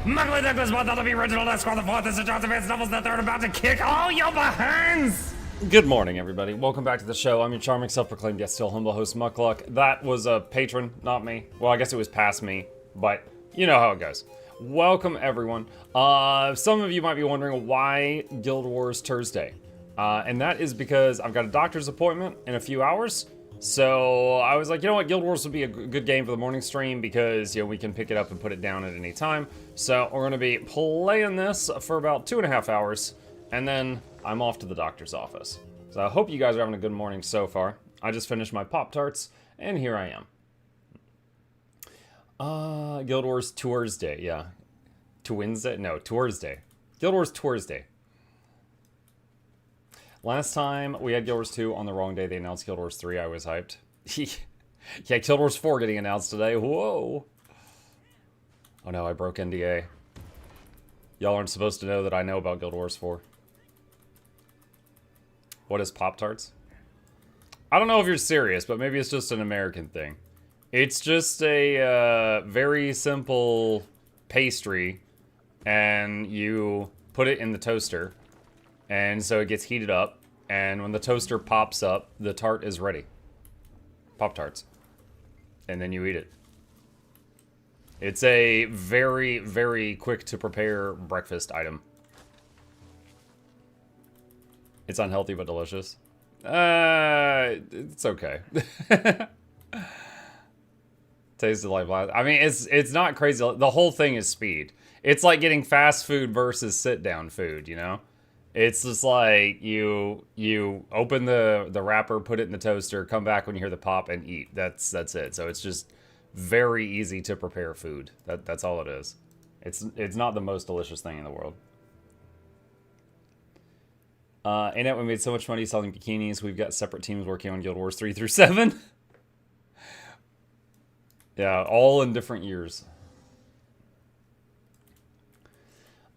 MuklukYoutube month on the original Esquire the fourth. This is Johnson Vance Novels that they're about to kick all your behinds. Good morning, everybody. Welcome back to the show. I'm your charming, self-proclaimed, yet still humble host, Mukluk. That was a patron, not me. Well, I guess it was past me, but you know how it goes. Welcome, everyone. Some of you might be wondering why Guild Wars Thursday. And that is because I've got a doctor's appointment in a few hours. So I was like, you know what, Guild Wars would be a good game for the morning stream because, you know, we can pick it up and put it down at any time. So we're going to be playing this for about 2.5 hours, and then I'm off to the doctor's office. So I hope you guys are having a good morning so far. I just finished my Pop-Tarts, and here I am. Guild Wars Thursday, yeah. Wednesday? No, Thursday. Guild Wars Thursday. Last time we had Guild Wars 2 on the wrong day. They announced Guild Wars 3. I was hyped. Yeah, Guild Wars 4 getting announced today. Whoa. Oh no, I broke NDA. Y'all aren't supposed to know that I know about Guild Wars 4. What is Pop-Tarts? I don't know if you're serious, but maybe it's just an American thing. It's just a very simple pastry, and you put it in the toaster. And so it gets heated up, and when the toaster pops up, the tart is ready. Pop-Tarts. And then you eat it. It's a very, very quick to prepare breakfast item. It's unhealthy but delicious. It's okay. Tasted like last. I mean, it's not crazy. The whole thing is speed. It's like getting fast food versus sit-down food, you know? It's just like you open the wrapper, put it in the toaster, come back when you hear the pop, and eat. That's it. So it's just very easy to prepare food. That's all it is. It's not the most delicious thing in the world. In it, we made so much money selling bikinis. We've got separate teams working on Guild Wars 3 through 7. Yeah, all in different years.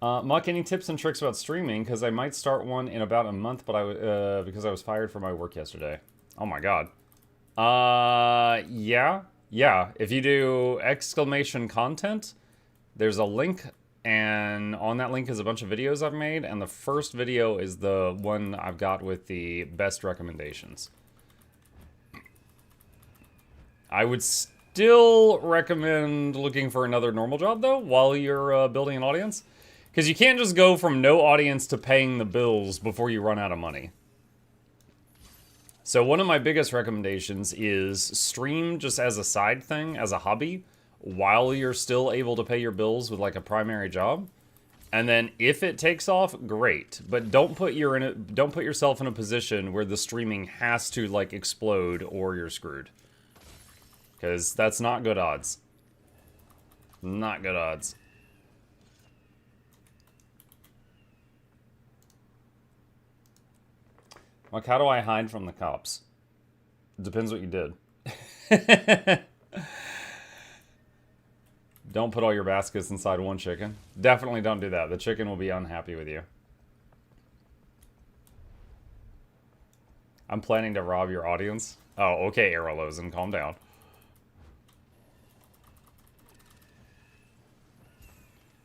Muck, any tips and tricks about streaming? Because I might start one in about a month, but because I was fired from my work yesterday. Oh my god. Yeah. If you do exclamation content, there's a link, and on that link is a bunch of videos I've made, and the first video is the one I've got with the best recommendations. I would still recommend looking for another normal job, though, while you're building an audience. Because you can't just go from no audience to paying the bills before you run out of money. So one of my biggest recommendations is stream just as a side thing, as a hobby, while you're still able to pay your bills with like a primary job. And then if it takes off, great. But don't put yourself in a position where the streaming has to like explode or you're screwed. Because that's not good odds. Not good odds. Like, how do I hide from the cops? It depends what you did. Don't put all your baskets inside one chicken. Definitely don't do that. The chicken will be unhappy with you. I'm planning to rob your audience. Oh, okay, Arrowlosen, calm down.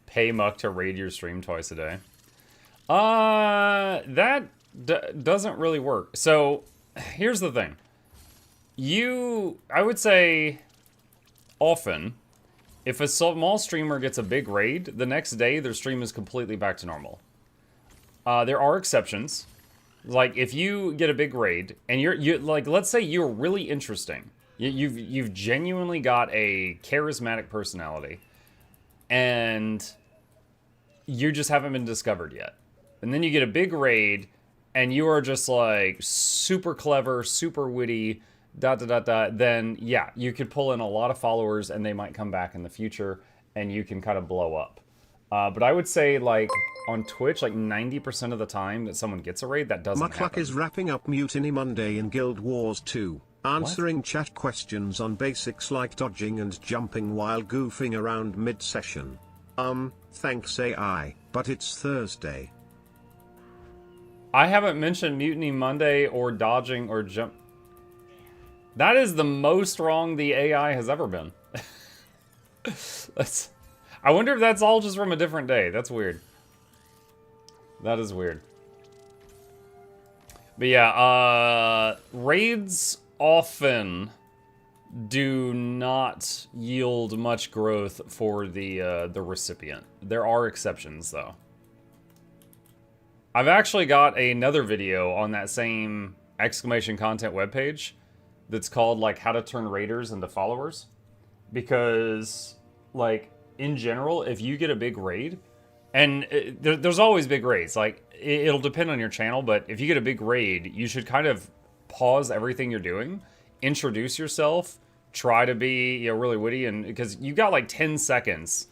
Pay Muck to raid your stream twice a day. That doesn't really work. So, here's the thing. I would say, often, if a small streamer gets a big raid, the next day their stream is completely back to normal. There are exceptions. Like, if you get a big raid, and you like, let's say you're really interesting. You've genuinely got a charismatic personality, and you just haven't been discovered yet. And then you get a big raid, and you are just like super clever, super witty, then yeah, you could pull in a lot of followers and they might come back in the future and you can kind of blow up. But I would say like on Twitch, like 90% of the time that someone gets a raid, that doesn't happen. Mukluk is wrapping up Mutiny Monday in Guild Wars 2, answering chat questions on basics like dodging and jumping while goofing around mid-session. Thanks AI, but it's Thursday. I haven't mentioned Mutiny Monday or dodging or jump. That is the most wrong the AI has ever been. I wonder if that's all just from a different day. That's weird. That is weird. But yeah, raids often do not yield much growth for the recipient. There are exceptions, though. I've actually got another video on that same exclamation content webpage that's called, like, how to turn raiders into followers. Because, like, in general, if you get a big raid, and there's always big raids, like, it'll depend on your channel, but if you get a big raid, you should kind of pause everything you're doing, introduce yourself, try to be, you know, really witty, and because you got like 10 seconds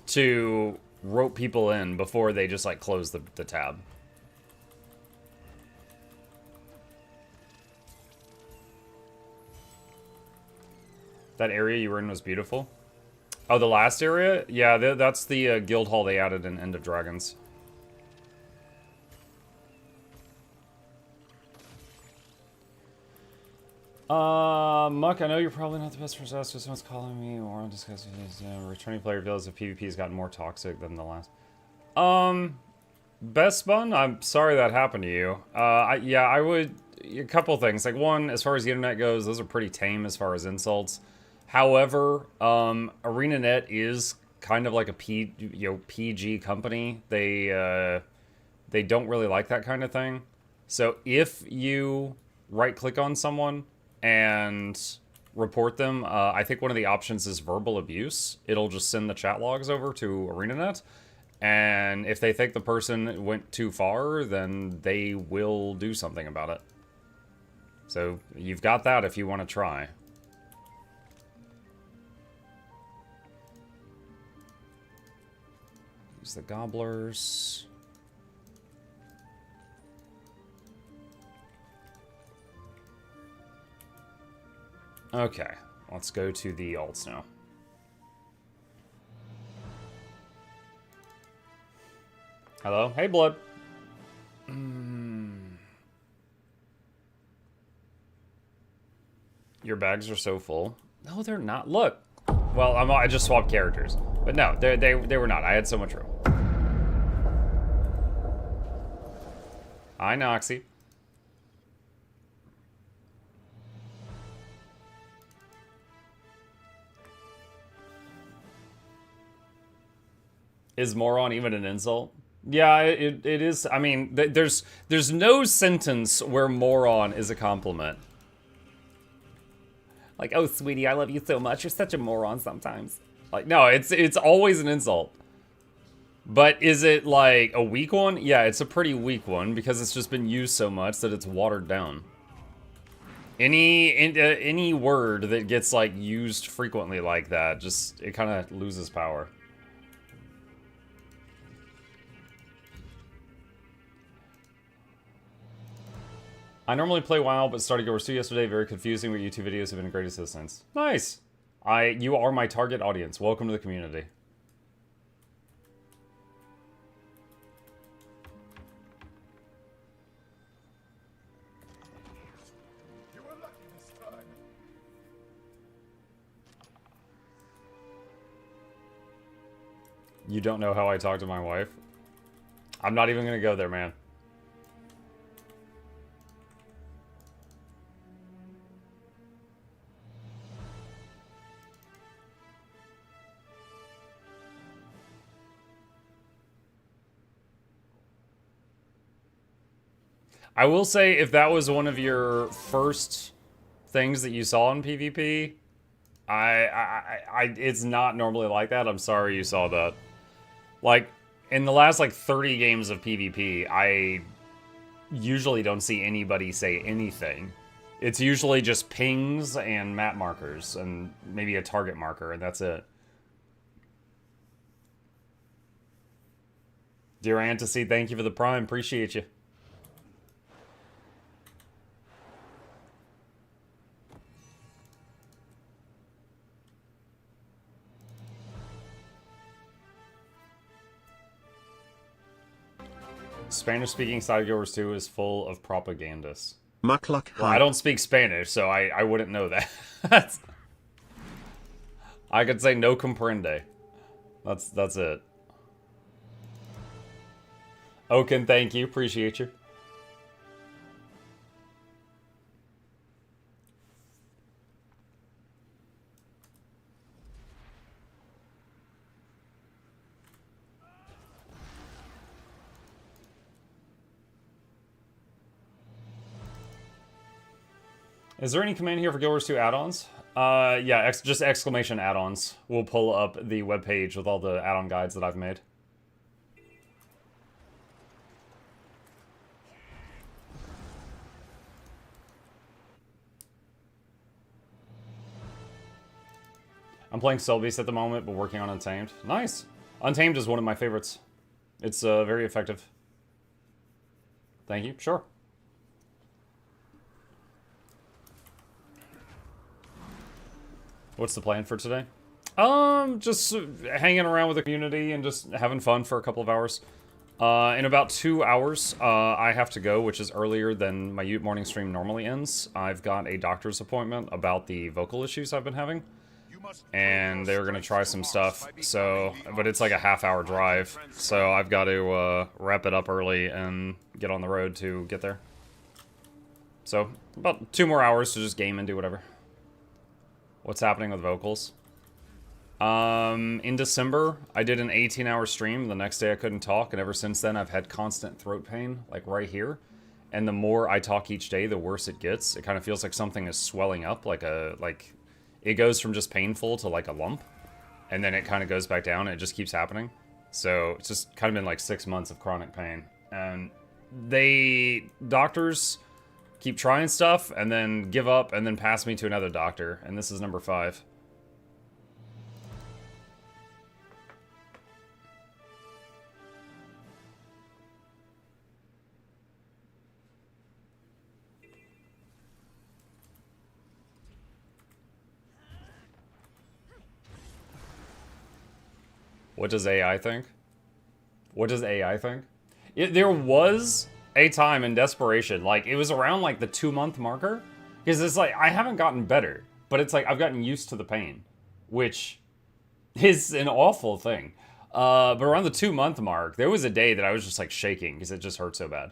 to rope people in before they just like close the tab. That area you were in was beautiful. Oh, the last area? Yeah, that's the guild hall they added in End of Dragons. Muck, I know you're probably not the best person to ask, but someone's calling me or discussing his returning player feels if PvP has gotten more toxic than the last. Best Bun, I'm sorry that happened to you. Yeah, I would, a couple things. Like, one, as far as the internet goes, those are pretty tame as far as insults. However, ArenaNet is kind of like a PG company. They don't really like that kind of thing. So if you right-click on someone and report them, I think one of the options is verbal abuse. It'll just send the chat logs over to ArenaNet, and if they think the person went too far, then they will do something about it. So you've got that if you want to try. Use the gobblers. Okay, let's go to the alts now. Hello? Hey, Blood. Your bags are so full. No, they're not. Look. Well, I just swapped characters. But no, they were not. I had so much room. Hi, Noxxi. Is moron even an insult? Yeah, it is. I mean, there's no sentence where moron is a compliment. Like, oh, sweetie, I love you so much. You're such a moron sometimes. Like, no, it's always an insult. But is it like a weak one? Yeah, it's a pretty weak one because it's just been used so much that it's watered down. Any word that gets like used frequently like that, just it kind of loses power. I normally play WoW, but started GW2 yesterday. Very confusing, but YouTube videos have been a great assistance. Nice. You are my target audience. Welcome to the community. You were lucky this time. You don't know how I talk to my wife? I'm not even gonna go there, man. I will say, if that was one of your first things that you saw in PvP, it's not normally like that. I'm sorry you saw that. Like, in the last, like, 30 games of PvP, I usually don't see anybody say anything. It's usually just pings and map markers, and maybe a target marker, and that's it. Dear Antasy, thank you for the prime. Appreciate you. Spanish-speaking side of Guild 2 is full of propagandists. Mukluk. Well, I don't speak Spanish, so I wouldn't know that. I could say no comprende. That's it. Oaken, thank you. Appreciate you. Is there any command here for Guild Wars 2 add-ons? Yeah, just exclamation add-ons. We'll pull up the webpage with all the add-on guides that I've made. I'm playing Soul Beast at the moment, but working on Untamed. Nice! Untamed is one of my favorites. It's very effective. Thank you. Sure. What's the plan for today? Just hanging around with the community and just having fun for a couple of hours. In about 2 hours, I have to go, which is earlier than my morning stream normally ends. I've got a doctor's appointment about the vocal issues I've been having. And they're gonna try some stuff, so, but it's like a half-hour drive, so I've got to wrap it up early and get on the road to get there. So, about 2 more hours to just game and do whatever. What's happening with vocals? In December, I did an 18-hour stream. The next day I couldn't talk, and ever since then I've had constant throat pain, like right here. And the more I talk each day, the worse it gets. It kind of feels like something is swelling up, it goes from just painful to like a lump, and then it kind of goes back down, and it just keeps happening. So it's just kind of been like 6 months of chronic pain. And doctors keep trying stuff, and then give up, and then pass me to another doctor, and this is number 5. What does AI think? What does AI think? There was a time in desperation, like, it was around, like, the 2-month marker, because it's like, I haven't gotten better, but it's like, I've gotten used to the pain, which is an awful thing. But around the 2-month mark, there was a day that I was just, like, shaking, because it just hurt so bad.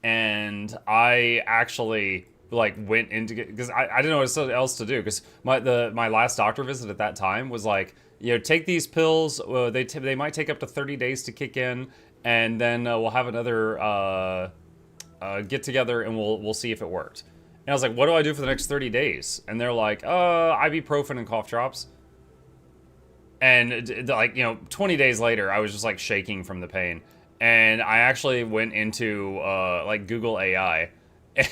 And I actually, like, went into, because I didn't know what else to do, because my last doctor visit at that time was like, you know, take these pills, they might take up to 30 days to kick in, and then we'll have another get together and we'll see if it worked. And I was like, what do I do for the next 30 days? And they're like, ibuprofen and cough drops. And like, you know, 20 days later, I was just like shaking from the pain. And I actually went into like Google AI,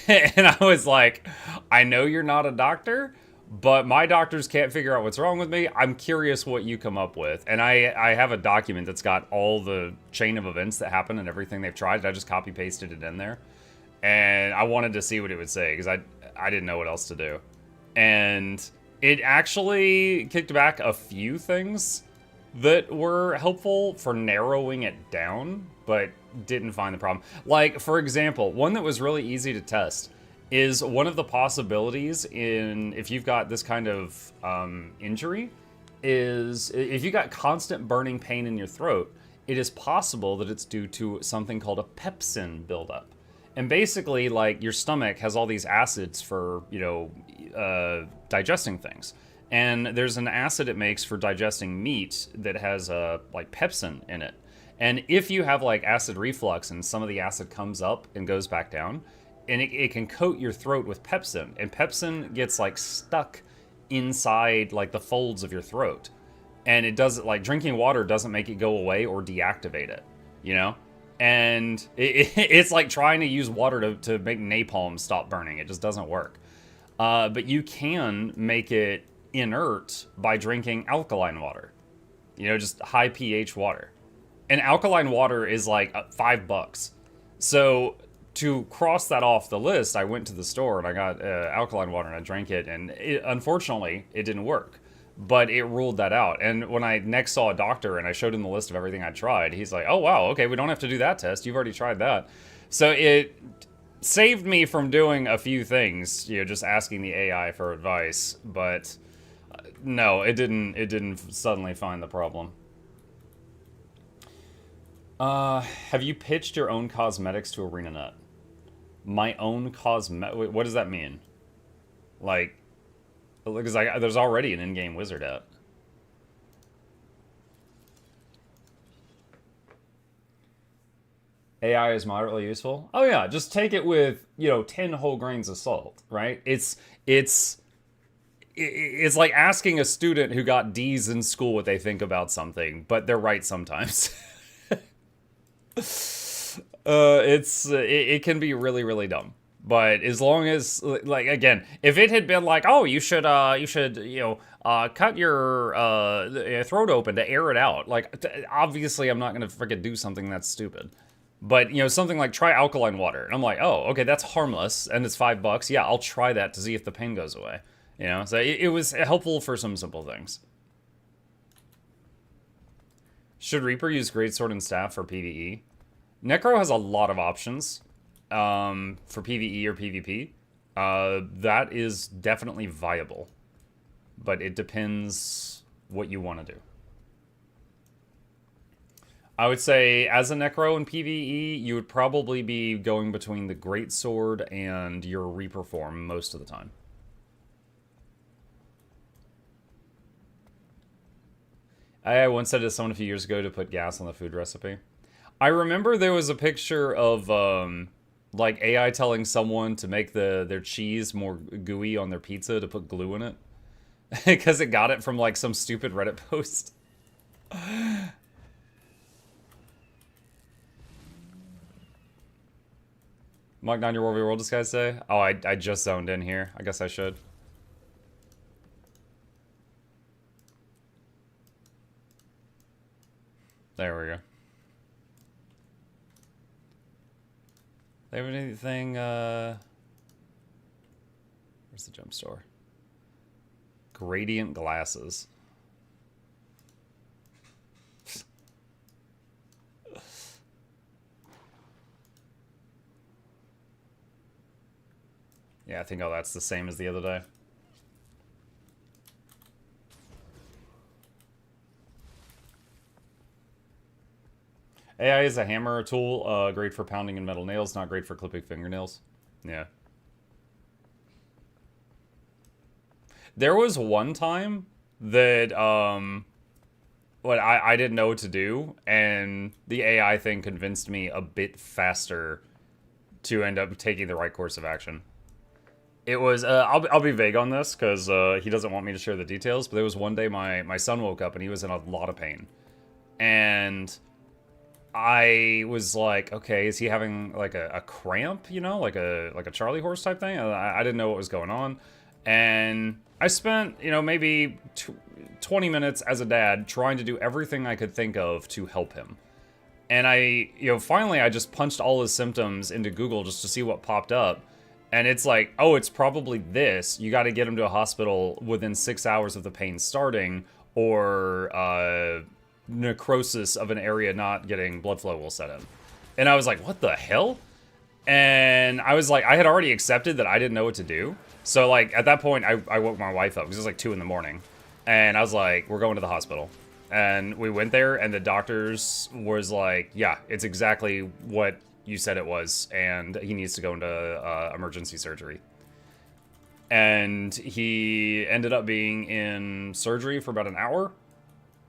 and I was like, I know you're not a doctor, but my doctors can't figure out what's wrong with me. I'm curious what you come up with. And I have a document that's got all the chain of events that happen and everything they've tried. I just copy pasted it in there. And I wanted to see what it would say, because I didn't know what else to do. And it actually kicked back a few things that were helpful for narrowing it down, but didn't find the problem. Like, for example, one that was really easy to test is one of the possibilities in, if you've got this kind of injury, is if you got constant burning pain in your throat, it is possible that it's due to something called a pepsin buildup. And basically, like, your stomach has all these acids for, you know, digesting things. And there's an acid it makes for digesting meat that has, like, pepsin in it. And if you have, like, acid reflux and some of the acid comes up and goes back down, and it can coat your throat with pepsin, and pepsin gets, like, stuck inside, like, the folds of your throat. And it doesn't, like, drinking water doesn't make it go away or deactivate it, you know? And it's like trying to use water to make napalm stop burning. It just doesn't work. But you can make it inert by drinking alkaline water. You know, just high pH water. And alkaline water is like $5. So to cross that off the list, I went to the store and I got alkaline water and I drank it. And unfortunately, it didn't work. But it ruled that out. And when I next saw a doctor and I showed him the list of everything I tried, he's like, oh, wow, okay, we don't have to do that test. You've already tried that. So it saved me from doing a few things, you know, just asking the AI for advice. But no, it didn't suddenly find the problem. Have you pitched your own cosmetics to ArenaNet? My own cosmetic? What does that mean? Like, because there's already an in-game wizard app. AI is moderately useful. Oh yeah, just take it with 10 whole grains of salt, right? It's like asking a student who got D's in school what they think about something, but they're right sometimes. It can be really, really dumb. But as long as, like, again, if it had been like, oh, you should cut your throat open to air it out. Like, obviously, I'm not gonna freaking do something that's stupid. But something like try alkaline water, and I'm like, oh, okay, that's harmless, and it's $5. Yeah, I'll try that to see if the pain goes away. So it was helpful for some simple things. Should Reaper use Greatsword and Staff for PvE? Necro has a lot of options for PvE or PvP. That is definitely viable. But it depends what you want to do. I would say, as a Necro in PvE, you would probably be going between the Greatsword and your Reaper form most of the time. I once said to someone a few years ago to put gas on the food recipe. I remember there was a picture of, like, AI telling someone to make their cheese more gooey on their pizza to put glue in it. Because it got it from, like, some stupid Reddit post. Mark down your War of World Disguise Day? Oh, I just zoned in here. I guess I should. There we go. They have anything, where's the jump store? Gradient glasses. Yeah, I think all that's the same as the other day. AI is a hammer tool, great for pounding in metal nails, not great for clipping fingernails. Yeah. There was one time that, I didn't know what to do, and the AI thing convinced me a bit faster to end up taking the right course of action. It was, I'll be vague on this, because he doesn't want me to share the details, but there was one day my son woke up and he was in a lot of pain. And I was like, okay, is he having like a cramp, like a Charlie horse type thing? I didn't know what was going on. And I spent, maybe 20 minutes as a dad trying to do everything I could think of to help him. And finally I just punched all his symptoms into Google just to see what popped up. And it's like, oh, it's probably this. You got to get him to a hospital within 6 hours of the pain starting, or necrosis of an area not getting blood flow will set in. And I was like, what the hell? And I was like, I had already accepted that I didn't know what to do. So like at that point, I woke my wife up because it was like 2 in the morning. And I was like, we're going to the hospital. And we went there, and the doctors was like, yeah, it's exactly what you said it was, and he needs to go into emergency surgery. And he ended up being in surgery for about an hour,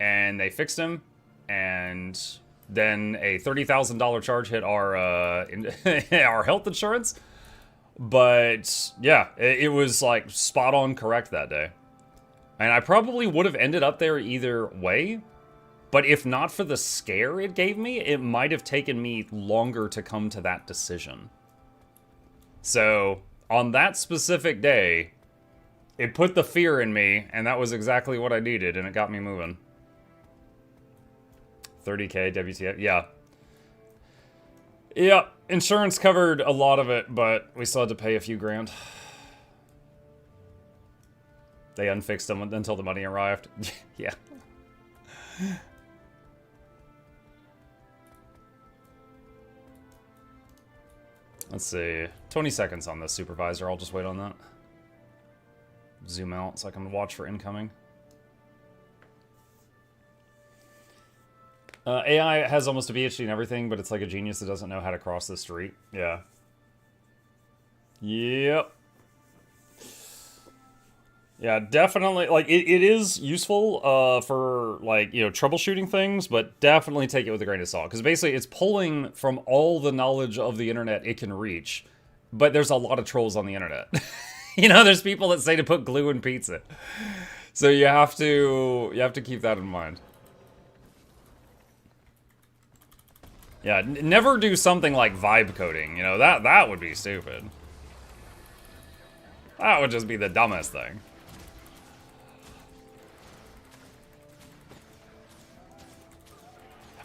and they fixed him, and then a $30,000 charge hit our our health insurance. But yeah, it was like spot on correct that day. And I probably would have ended up there either way, but if not for the scare it gave me, it might have taken me longer to come to that decision. So, on that specific day, it put the fear in me, and that was exactly what I needed, and it got me moving. 30K WTF, yeah. Yeah, insurance covered a lot of it, but we still had to pay a few grand. They unfixed them until the money arrived. Yeah. Let's see. 20 seconds on this supervisor. I'll just wait on that. Zoom out so I can watch for incoming. AI has almost a PhD in everything, but it's like a genius that doesn't know how to cross the street. Yeah. Yep. Yeah, definitely. Like, it is useful for, like, you know, troubleshooting things, but definitely take it with a grain of salt. Because basically, it's pulling from all the knowledge of the internet it can reach, but there's a lot of trolls on the internet. You know, there's people that say to put glue in pizza. So you have to keep that in mind. Yeah, never do something like vibe coding. You know, that would be stupid. That would just be the dumbest thing.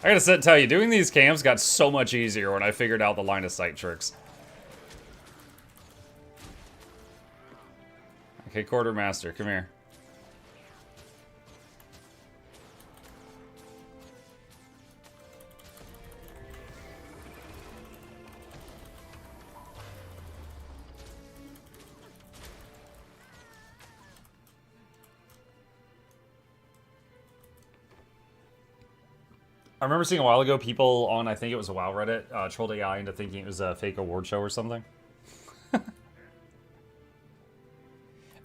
I gotta tell you, doing these camps got so much easier when I figured out the line of sight tricks. Okay, Quartermaster, come here. I remember seeing a while ago people on, I think it was a WoW Reddit, trolled AI into thinking it was a fake award show or something.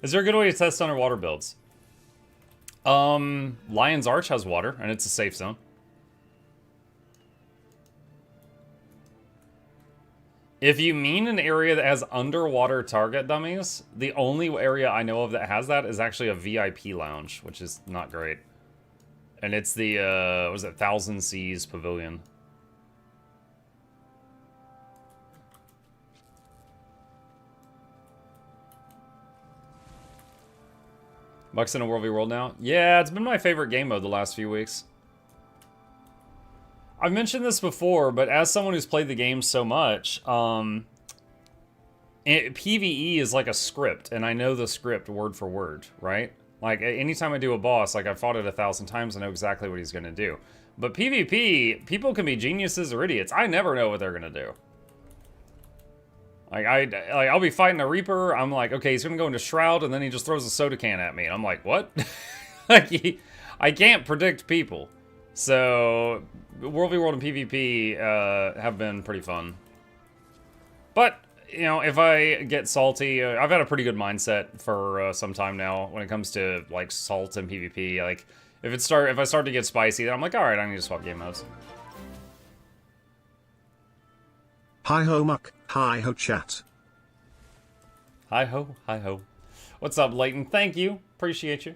Is there a good way to test underwater builds? Lion's Arch has water, and it's a safe zone. If you mean an area that has underwater target dummies, the only area I know of that has that is actually a VIP lounge, which is not great. And it's the, what was it, Thousand Seas Pavilion. Bucks in a World v World now? Yeah, it's been my favorite game mode the last few weeks. I've mentioned this before, but as someone who's played the game so much, PvE is like a script, and I know the script word for word, right? Like, anytime I do a boss, like, I've fought it 1,000 times, I know exactly what he's gonna do. But PvP, people can be geniuses or idiots. I never know what they're gonna do. Like, I'll be fighting a Reaper, I'm like, okay, he's gonna go into Shroud, and then he just throws a soda can at me, and I'm like, what? Like, I can't predict people. So, World v World and PvP have been pretty fun. But, you know, if I get salty, I've had a pretty good mindset for some time now when it comes to, like, salt and PvP. Like, if I start to get spicy, then I'm like, alright, I need to swap game modes. Hi ho muck, hi ho chat. Hi ho, hi ho. What's up, Leighton? Thank you. Appreciate you.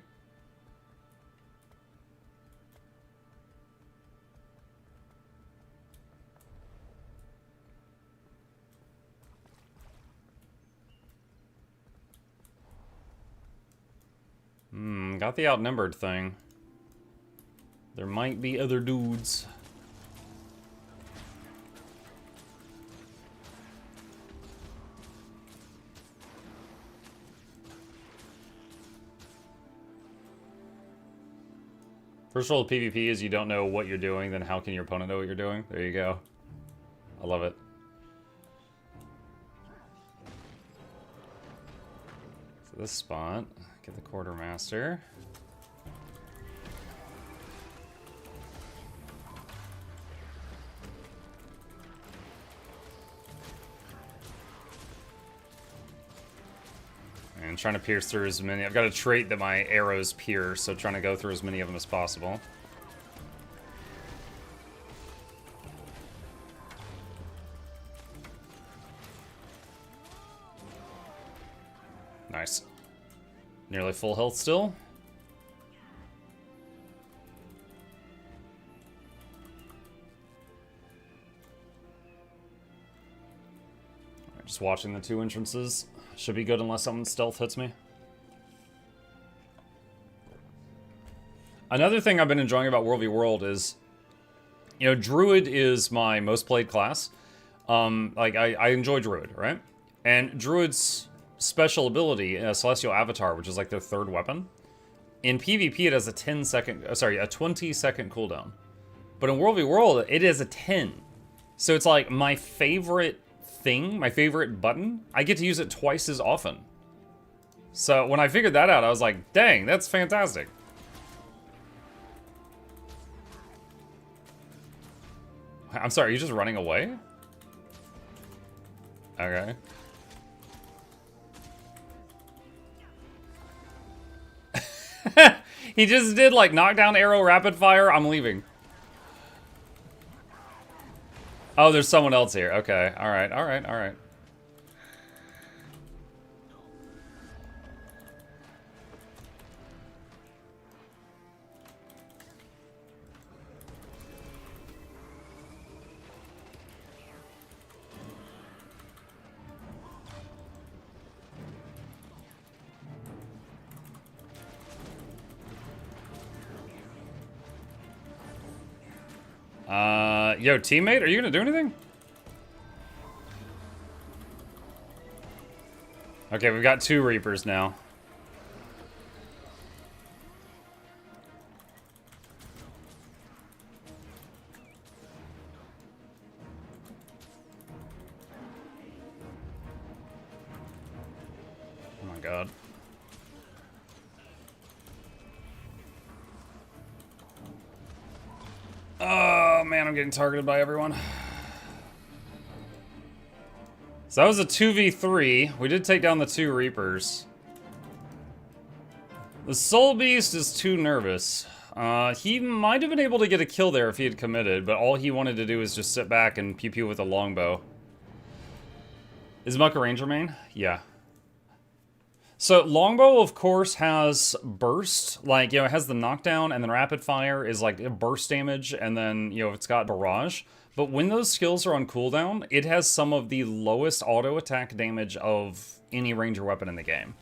Got the outnumbered thing. There might be other dudes. First rule of PvP is you don't know what you're doing, then how can your opponent know what you're doing? There you go. I love it. So this spot, get the Quartermaster. And trying to pierce through as many. I've got a trait that my arrows pierce, so trying to go through as many of them as possible. Nice. Nearly full health still. Just watching the two entrances. Should be good unless someone stealth hits me. Another thing I've been enjoying about World v World is, you know, Druid is my most played class. Like, I enjoy Druid, right? And Druid's special ability, Celestial Avatar, which is like their third weapon, in PvP it has a 20-second cooldown. But in World v World, it is a 10. So it's like my favorite thing, my favorite button, I get to use it twice as often. So when I figured that out, I was like, dang, that's fantastic. I'm sorry, are you just running away? Okay. He just did like knockdown arrow rapid fire. I'm leaving. Oh, there's someone else here. Okay. All right. All right. All right. Yo, teammate, are you gonna do anything? Okay, we've got 2 Reapers now. Oh my god. Oh man, I'm getting targeted by everyone. So that was a 2v3. We did take down the 2 Reapers. The Soul Beast is too nervous. He might have been able to get a kill there if he had committed, but all he wanted to do is just sit back and pew-pew with a longbow. Is Muck a Ranger main? Yeah. So longbow, of course, has burst. Like, you know, it has the knockdown, and then rapid fire is like burst damage, and then, you know, it's got barrage. But when those skills are on cooldown, it has some of the lowest auto attack damage of any ranger weapon in the game.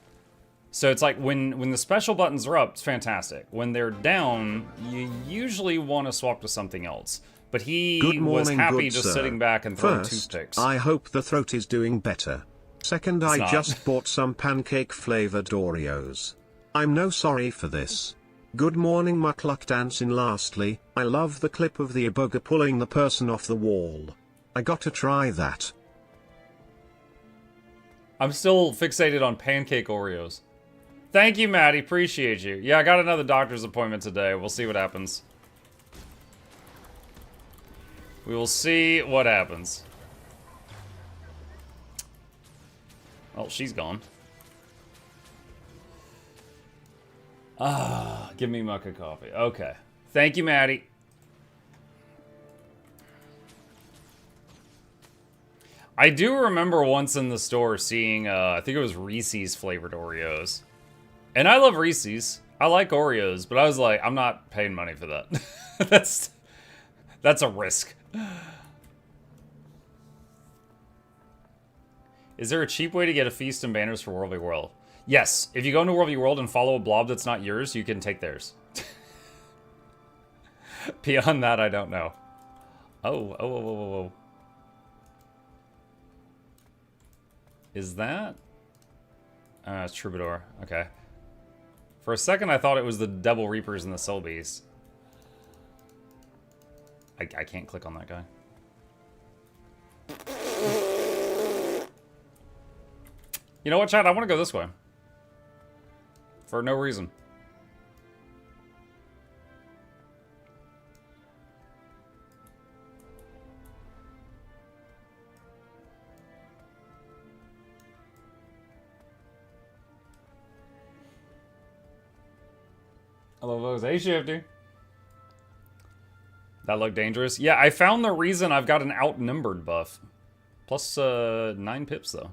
So it's like when the special buttons are up, it's fantastic. When they're down, you usually want to swap to something else. But he was happy just sitting back and throwing toothpicks. I hope the throat is doing better. Second, I just bought some pancake-flavored Oreos. I'm no sorry for this. Good morning, Mukluk dancing. Lastly, I love the clip of the Iboga pulling the person off the wall. I got to try that. I'm still fixated on pancake Oreos. Thank you, Maddie. Appreciate you. Yeah, I got another doctor's appointment today. We'll see what happens. We will see what happens. Oh, she's gone. Ah, give me Mucka coffee. Okay. Thank you, Maddie. I do remember once in the store seeing, I think it was Reese's flavored Oreos. And I love Reese's. I like Oreos, but I was like, I'm not paying money for that. That's a risk. Is there a cheap way to get a feast and banners for World v. World? Yes. If you go into World v. World and follow a blob that's not yours, you can take theirs. Beyond that, I don't know. Oh. Is that? It's Troubadour. Okay. For a second, I thought it was the Devil Reapers and the Soul Beast. I can't click on that guy. You know what, Chad? I want to go this way. For no reason. Hello, folks. Hey, Shifty. That looked dangerous. Yeah, I found the reason I've got an outnumbered buff. Plus 9 pips, though.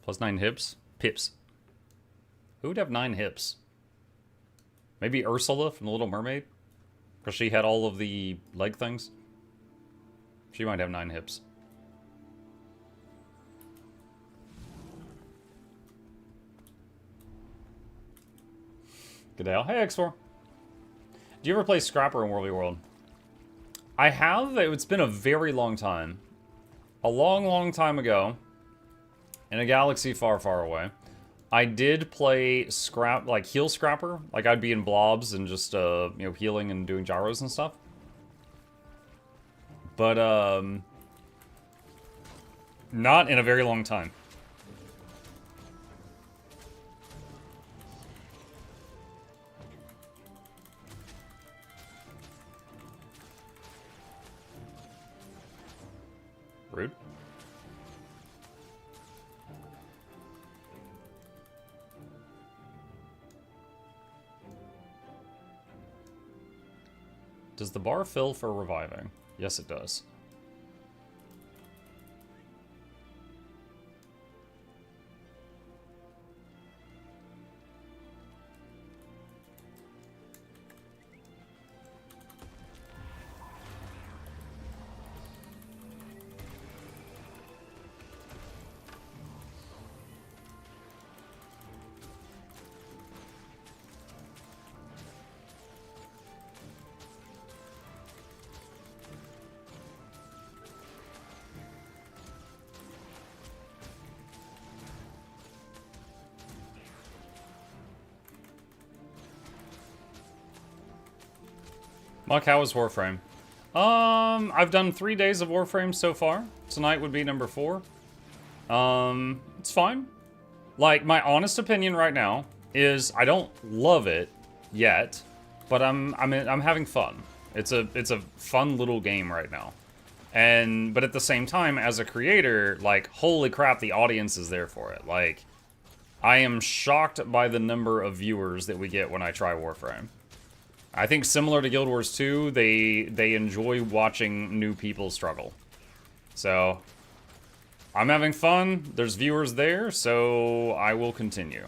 Plus 9 hips? Pips. Who would have 9 hips? Maybe Ursula from The Little Mermaid? Because she had all of the leg things? She might have 9 hips. Good day. Hey, X4. Do you ever play Scrapper in World v. World? I have. It's been a very long time. A long, long time ago. In a galaxy far, far away. I did play heal Scrapper. Like, I'd be in blobs and just, you know, healing and doing gyros and stuff. but not in a very long time. Rude. Does the bar fill for reviving? Yes, it does. Muck, how was Warframe? I've done 3 days of Warframe so far. Tonight would be number 4. It's fine. Like, my honest opinion right now is I don't love it yet, but I'm having fun. It's a fun little game right now. But at the same time, as a creator, like, holy crap, the audience is there for it. Like, I am shocked by the number of viewers that we get when I try Warframe. I think similar to Guild Wars 2, they enjoy watching new people struggle. So, I'm having fun, there's viewers there, so I will continue.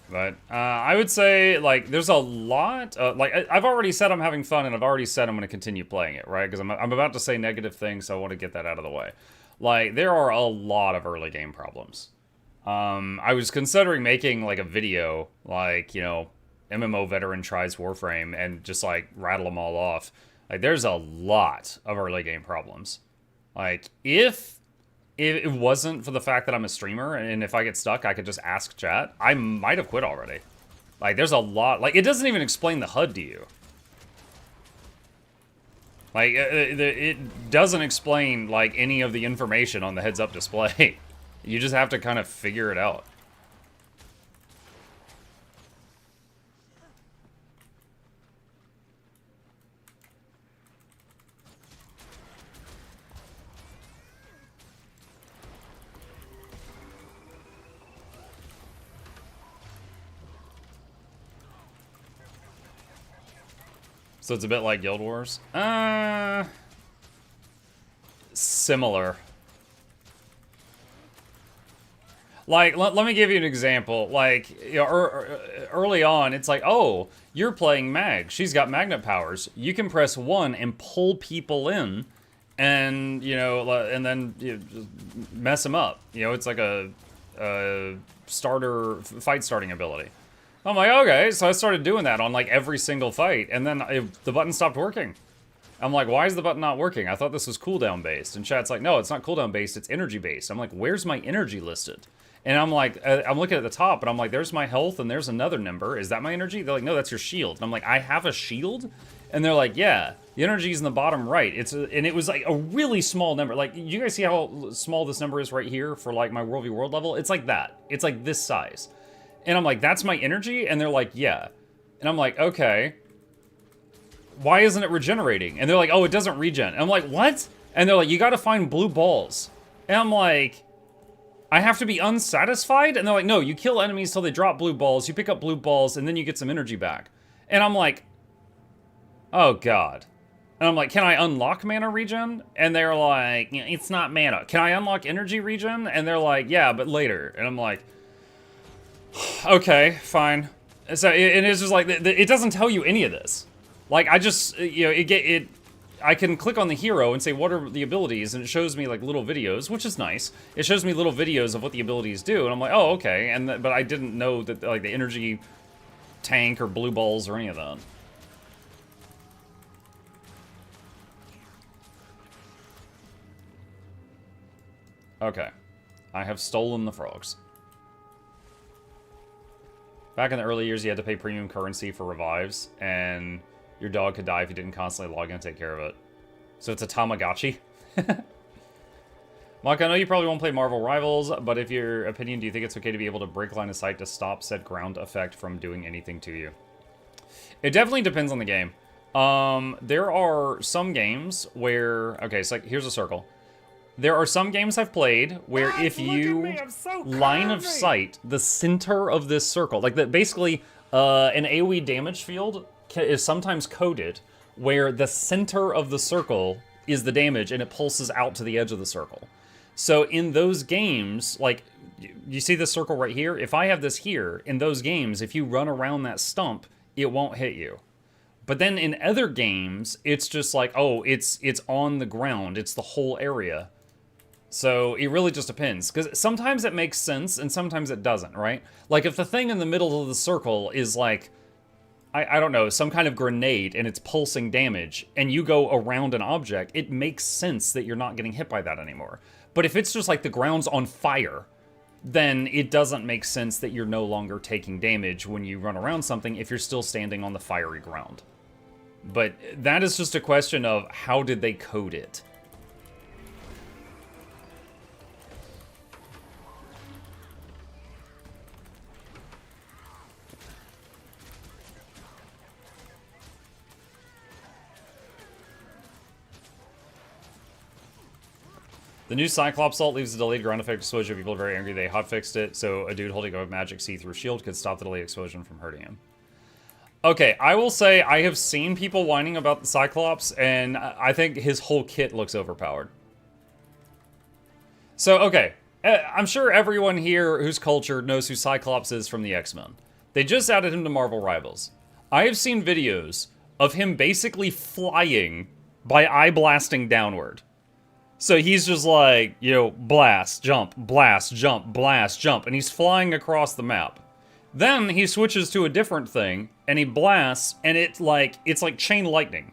But, I would say, like, there's a lot, like, I've already said I'm having fun, and I've already said I'm going to continue playing it, right? Because I'm about to say negative things, so I want to get that out of the way. Like, there are a lot of early game problems. I was considering making, like, a video, like, you know, MMO veteran tries Warframe, and just, like, rattle them all off. Like, there's a lot of early game problems. Like, if it wasn't for the fact that I'm a streamer, and if I get stuck, I could just ask chat, I might have quit already. Like, there's a lot, like, it doesn't even explain the HUD to you. Like, it doesn't explain, like, any of the information on the heads-up display. You just have to kind of figure it out. So it's a bit like Guild Wars? Similar. Like, let me give you an example. Like, you know, early on, it's like, oh, you're playing Mag. She's got magnet powers. You can press 1 and pull people in, and, you know, and then you just mess them up. You know, it's like a starter, fight starting ability. I'm like, okay, so I started doing that on, like, every single fight, and then the button stopped working. I'm like, why is the button not working? I thought this was cooldown based. And chat's like, no, it's not cooldown based, it's energy based. I'm like, where's my energy listed? And I'm like, I'm looking at the top, and I'm like, there's my health, and there's another number. Is that my energy? They're like, no, that's your shield. And I'm like, I have a shield? And they're like, yeah, the energy's in the bottom right. And it was like a really small number. Like, you guys see how small this number is right here for, like, my World v World level? It's like that. It's like this size. And I'm like, that's my energy? And they're like, yeah. And I'm like, okay. Why isn't it regenerating? And they're like, oh, it doesn't regen. And I'm like, what? And they're like, you gotta find blue balls. And I'm like, I have to be unsatisfied? And they're like, no, you kill enemies till they drop blue balls, you pick up blue balls, and then you get some energy back. And I'm like, oh god. And I'm like, can I unlock mana regen? And they're like, it's not mana. Can I unlock energy regen? And they're like, yeah, but later. And I'm like, okay, fine. So it's just like, it doesn't tell you any of this. Like, I just, you know, I can click on the hero and say, what are the abilities? And it shows me, like, little videos, which is nice. It shows me little videos of what the abilities do. And I'm like, oh, okay. But I didn't know that, like, the energy tank or blue balls or any of that. Okay. I have stolen the frogs. Back in the early years, you had to pay premium currency for revives, and your dog could die if you didn't constantly log in and take care of it. So it's a Tamagotchi. Mark, I know you probably won't play Marvel Rivals, but if your opinion, do you think it's okay to be able to break line of sight to stop said ground effect from doing anything to you? It definitely depends on the game. There are some games where... Okay, so here's a circle. There are some games I've played where if you line of sight the center of this circle, like that, basically an AoE damage field is sometimes coded where the center of the circle is the damage and it pulses out to the edge of the circle. So in those games, like you see this circle right here, if I have this here, in those games, if you run around that stump, it won't hit you. But then in other games, it's just like, oh, it's on the ground, it's the whole area. So it really just depends, because sometimes it makes sense and sometimes it doesn't, right? Like if the thing in the middle of the circle is like, I don't know, some kind of grenade and it's pulsing damage and you go around an object, it makes sense that you're not getting hit by that anymore. But if it's just like the ground's on fire, then it doesn't make sense that you're no longer taking damage when you run around something if you're still standing on the fiery ground. But that is just a question of how did they code it? The new Cyclops ult leaves a delayed ground effect explosion. People are very angry. They hotfixed it, so a dude holding a magic see-through shield could stop the delayed explosion from hurting him. Okay, I will say I have seen people whining about the Cyclops, and I think his whole kit looks overpowered. So, okay, I'm sure everyone here who's cultured knows who Cyclops is from the X-Men. They just added him to Marvel Rivals. I have seen videos of him basically flying by eye blasting downward. So he's just like, you know, blast, jump, blast, jump, blast, jump, and he's flying across the map. Then he switches to a different thing, and he blasts, and it's like chain lightning,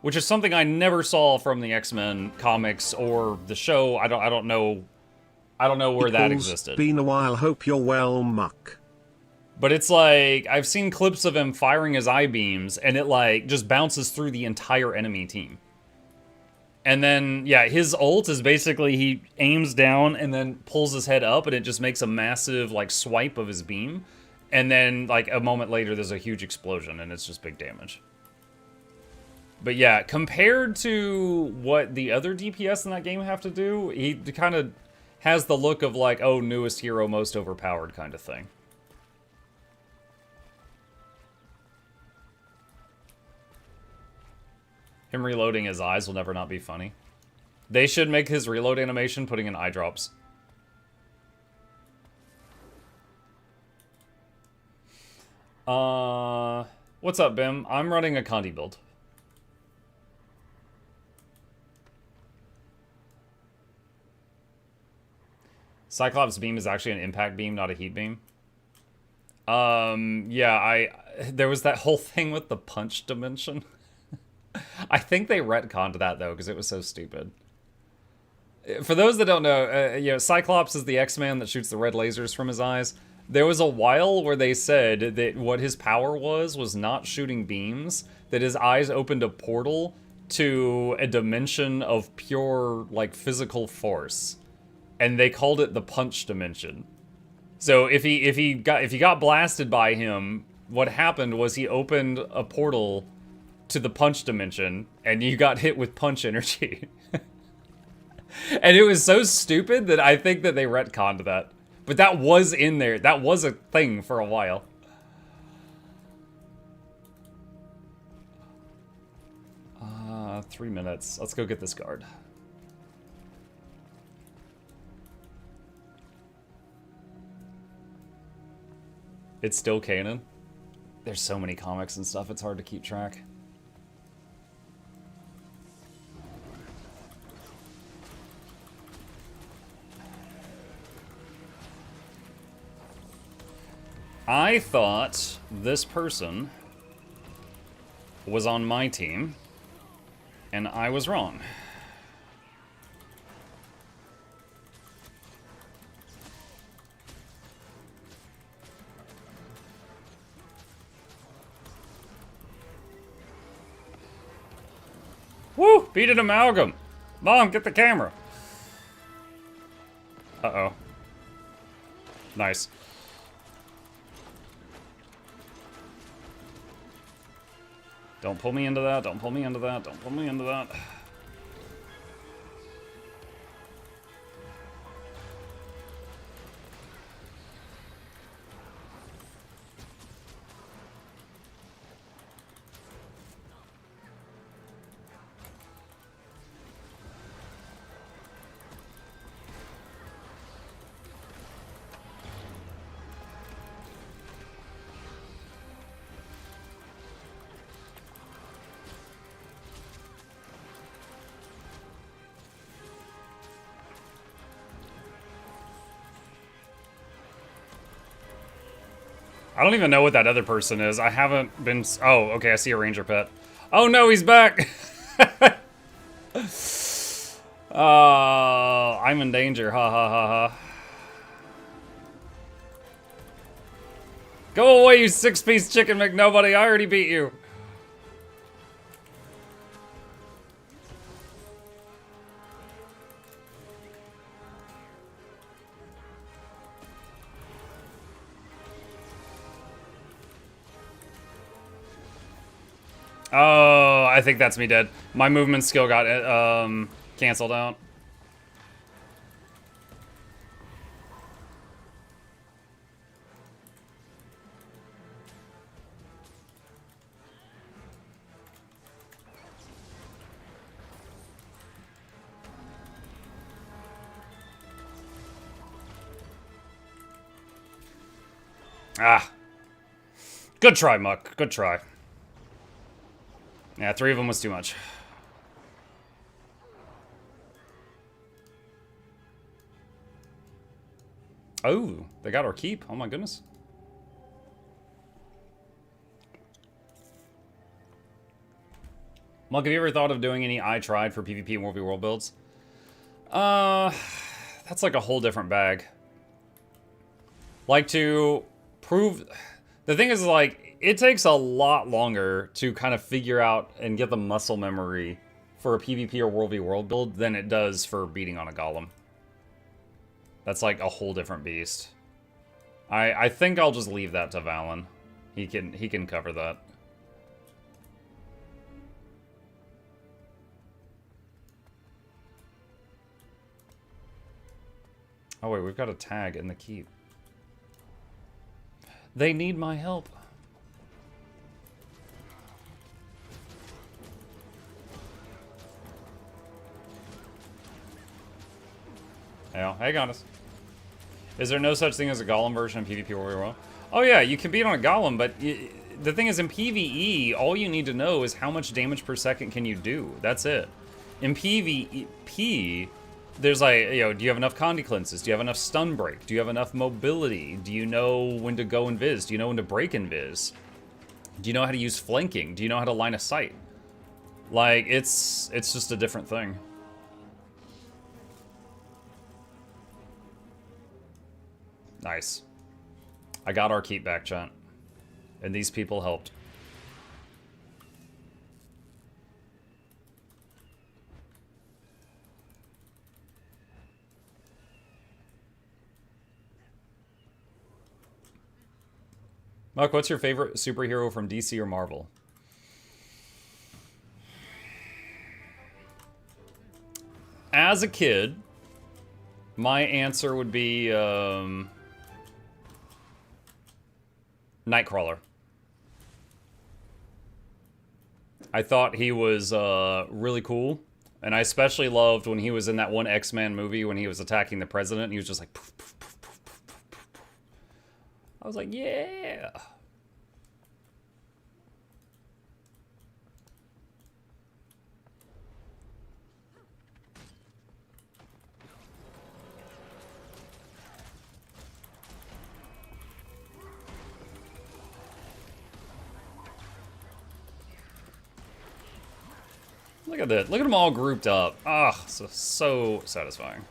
which is something I never saw from the X-Men comics or the show. I don't know where that existed. Been a while, hope you're well, Muck. But it's like, I've seen clips of him firing his eye beams, and it like just bounces through the entire enemy team. And then, yeah, his ult is basically he aims down and then pulls his head up, and it just makes a massive, like, swipe of his beam. And then, like, a moment later, there's a huge explosion, and it's just big damage. But yeah, compared to what the other DPS in that game have to do, he kind of has the look of, like, oh, newest hero, most overpowered kind of thing. Him reloading his eyes will never not be funny. They should make his reload animation putting in eye drops. What's up, Bim? I'm running a Condi build. Cyclops beam is actually an impact beam, not a heat beam. Yeah, there was that whole thing with the punch dimension. I think they retconned that, though, because it was so stupid. For those that don't know, you know, Cyclops is the X-Man that shoots the red lasers from his eyes. There was a while where they said that what his power was not shooting beams, that his eyes opened a portal to a dimension of pure, like, physical force. And they called it the punch dimension. So if he got blasted by him, what happened was he opened a portal to the punch dimension, and you got hit with punch energy. And it was so stupid that I think that they retconned that. But that was in there. That was a thing for a while. Uh, 3 minutes. Let's go get this guard. It's still canon. There's so many comics and stuff, it's hard to keep track. I thought this person was on my team, and I was wrong. Woo! Beat an amalgam. Mom, get the camera. Uh-oh. Nice. Don't pull me into that. Don't pull me into that. Don't pull me into that. I don't even know what that other person is. I haven't been... Oh, okay, I see a ranger pet. Oh no, he's back! I'm in danger. Ha ha ha ha. Go away, you six-piece chicken McNobody. I already beat you. Oh, I think that's me dead. My movement skill got canceled out. Ah. Good try, Muck. Good try. Yeah, 3 of them was too much. Oh, they got our keep. Oh my goodness. Muck, have you ever thought of doing any I tried for PvP and 1v World builds? That's like a whole different bag. Like to prove... The thing is, like, it takes a lot longer to kind of figure out and get the muscle memory for a PvP or 1v World build than it does for beating on a golem. That's like a whole different beast. I think I'll just leave that to Valen. He can cover that. Oh wait, we've got a tag in the keep. They need my help. Yeah, hang on us. Is there no such thing as a golem version of PvP Warrior World? Oh yeah, you can beat on a golem, but the thing is in PvE, all you need to know is how much damage per second can you do. That's it. In PvP, there's like, you know, do you have enough Condi cleanses? Do you have enough stun break? Do you have enough mobility? Do you know when to go invis? Do you know when to break invis? Do you know how to use flanking? Do you know how to line of sight? Like, it's just a different thing. Nice. I got our keep back, chat. And these people helped. Muck, what's your favorite superhero from DC or Marvel? As a kid, my answer would be Nightcrawler. I thought he was really cool, and I especially loved when he was in that one X-Men movie when he was attacking the president, and he was just like poof, poof, poof, poof, poof, poof, poof. I was like, yeah. Look at that. Look at them all grouped up. Ah, so satisfying.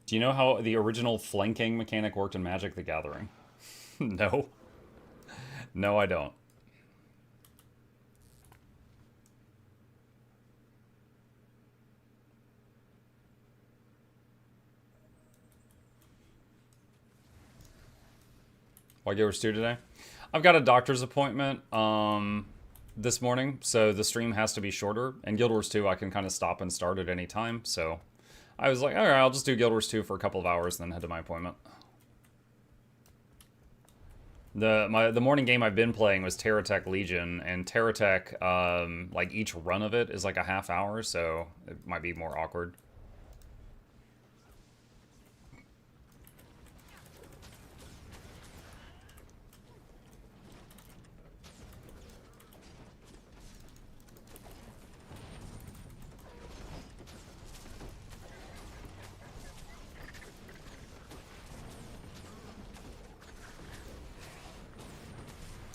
Do you know how the original flanking mechanic worked in Magic the Gathering? No. No, I don't. Why Guild Wars 2 today? I've got a doctor's appointment this morning, so the stream has to be shorter. And Guild Wars 2, I can kind of stop and start at any time, so I was like, all right, I'll just do Guild Wars 2 for a couple of hours, then head to my appointment. The morning game I've been playing was Terratech Legion, and Terratech, like each run of it is like a half hour, so it might be more awkward.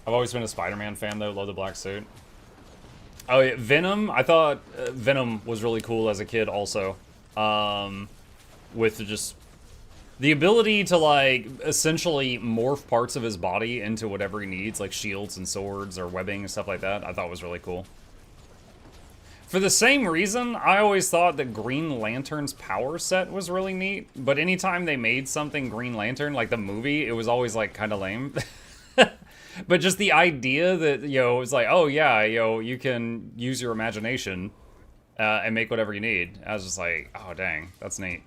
I've always been a Spider-Man fan, though. Love the black suit. Oh, yeah, Venom. I thought Venom was really cool as a kid, also. With just the ability to, like, essentially morph parts of his body into whatever he needs, like shields and swords or webbing and stuff like that, I thought was really cool. For the same reason, I always thought that Green Lantern's power set was really neat, but anytime they made something Green Lantern, like the movie, it was always, like, kind of lame. But just the idea that, it's like, oh yeah, you can use your imagination and make whatever you need. I was just like, oh dang, that's neat.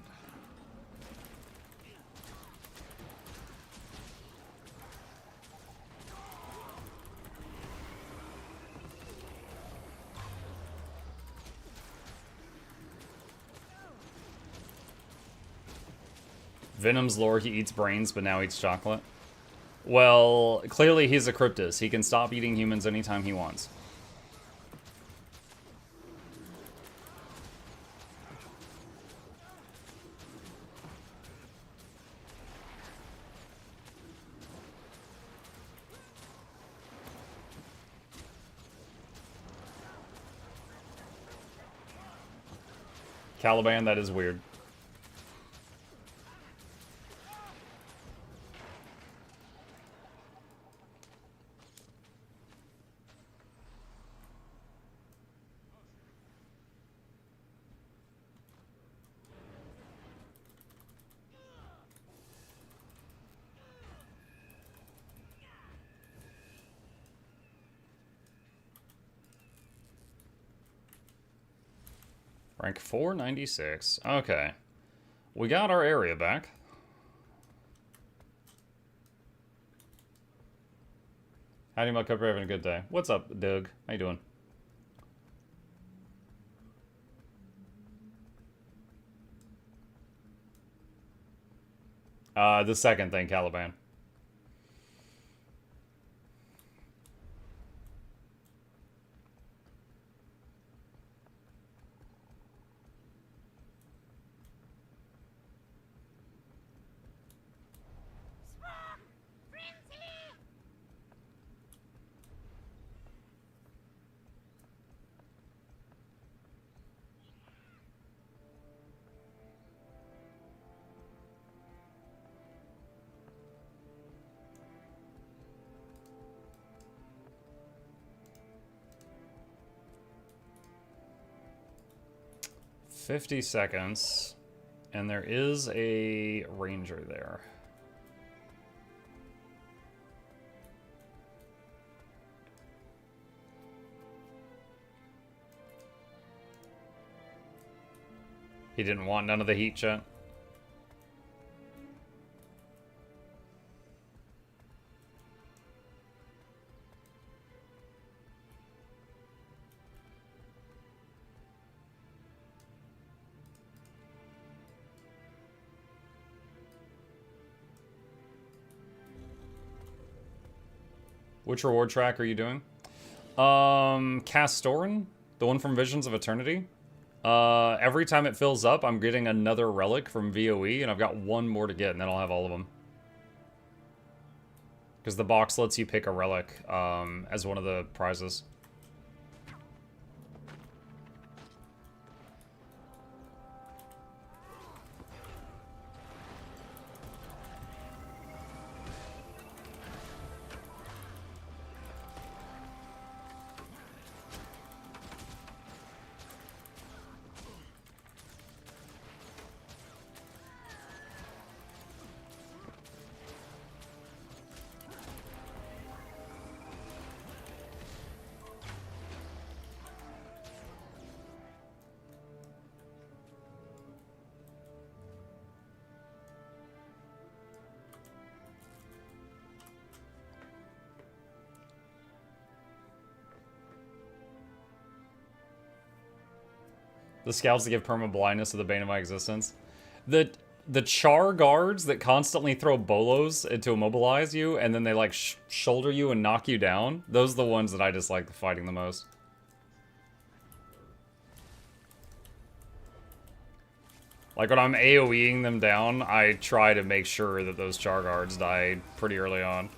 Venom's lore, he eats brains, but now eats chocolate. Well, clearly he's a Cryptus. He can stop eating humans anytime he wants. Caliban, that is weird. Rank 496. Okay. We got our area back. Howdy, my cupper, having a good day. What's up, Doug? How you doing? The second thing, Caliban. $50 seconds, and there is a ranger there. He didn't want none of the heat, chat. Which reward track are you doing? Castorin, the one from Visions of Eternity. Every time it fills up, I'm getting another relic from VOE, and I've got one more to get, and then I'll have all of them. Because the box lets you pick a relic as one of the prizes. The scouts that give permanent blindness are the bane of my existence. The char guards that constantly throw bolos to immobilize you, and then they like shoulder you and knock you down. Those are the ones that I dislike the fighting the most. Like when I'm AoEing them down, I try to make sure that those char guards die pretty early on.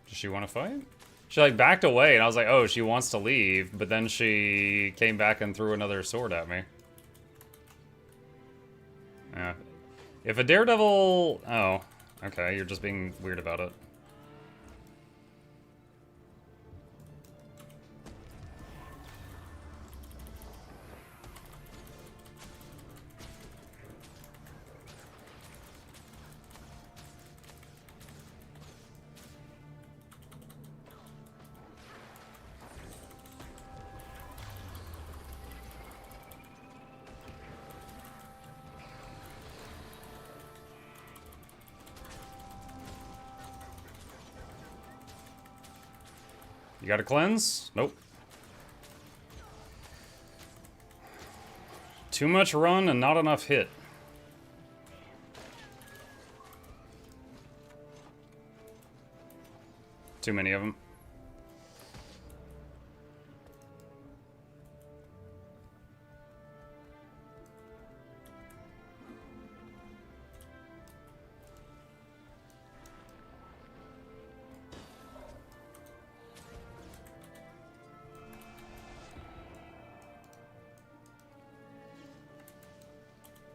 Does she want to fight? She like backed away and I was like, oh, she wants to leave, but then she came back and threw another sword at me. Yeah. If a daredevil... Oh, okay, you're just being weird about it. You got a cleanse? Nope. Too much run and not enough hit. Too many of them.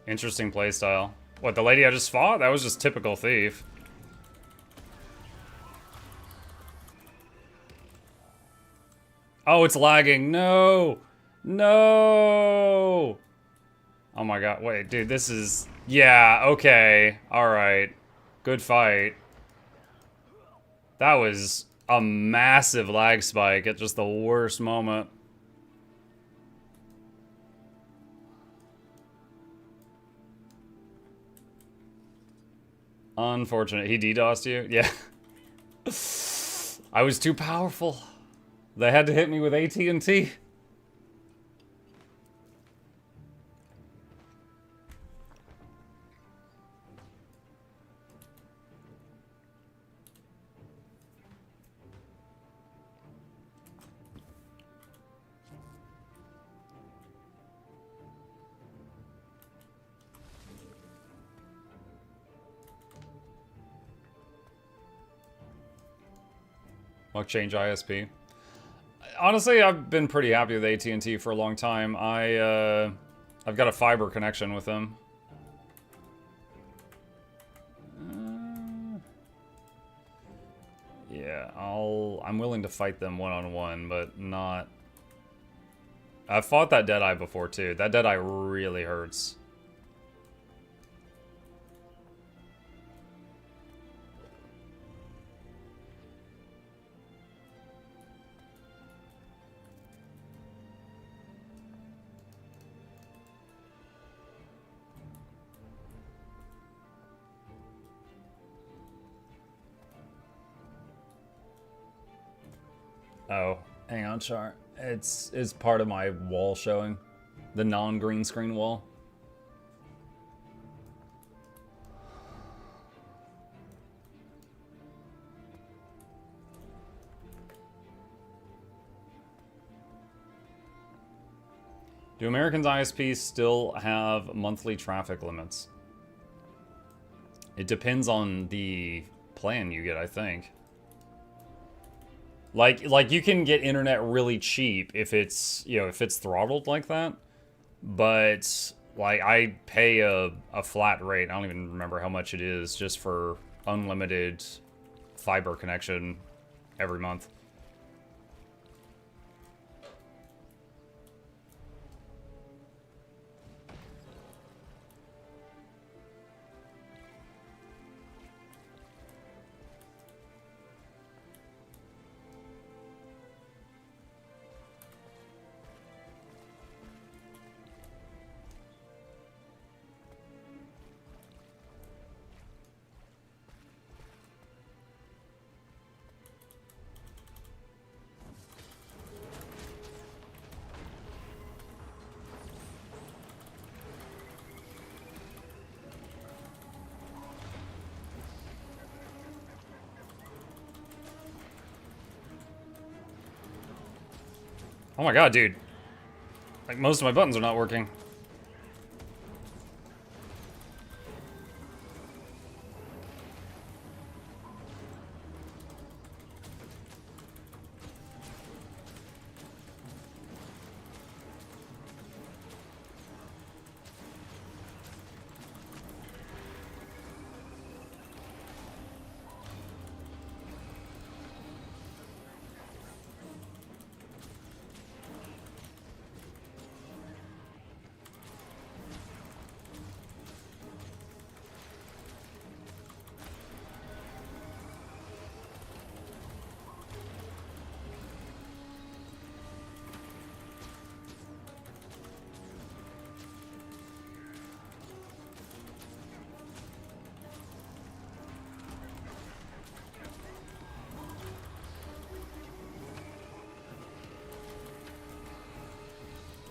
Interesting playstyle. What, the lady I just fought? That was just typical thief. Oh, it's lagging. No! No! Oh my god. Wait, dude, this is... Yeah, okay. Alright. Good fight. That was a massive lag spike at just the worst moment. Unfortunate. He DDoSed you? Yeah. I was too powerful. They had to hit me with AT&T. Luck change ISP. Honestly, I've been pretty happy with AT&T for a long time. I've got a fiber connection with them. Yeah, I'm willing to fight them one-on-one, but not... I've fought that Deadeye before, too. That Deadeye really hurts. Oh, hang on, Char. It's part of my wall showing. The non-green screen wall. Do American ISPs still have monthly traffic limits? It depends on the plan you get, I think. Like you can get internet really cheap if it's, you know, if it's throttled like that. But like I pay a flat rate. I don't even remember how much it is just for unlimited fiber connection every month. Oh my god, dude. Like, most of my buttons are not working.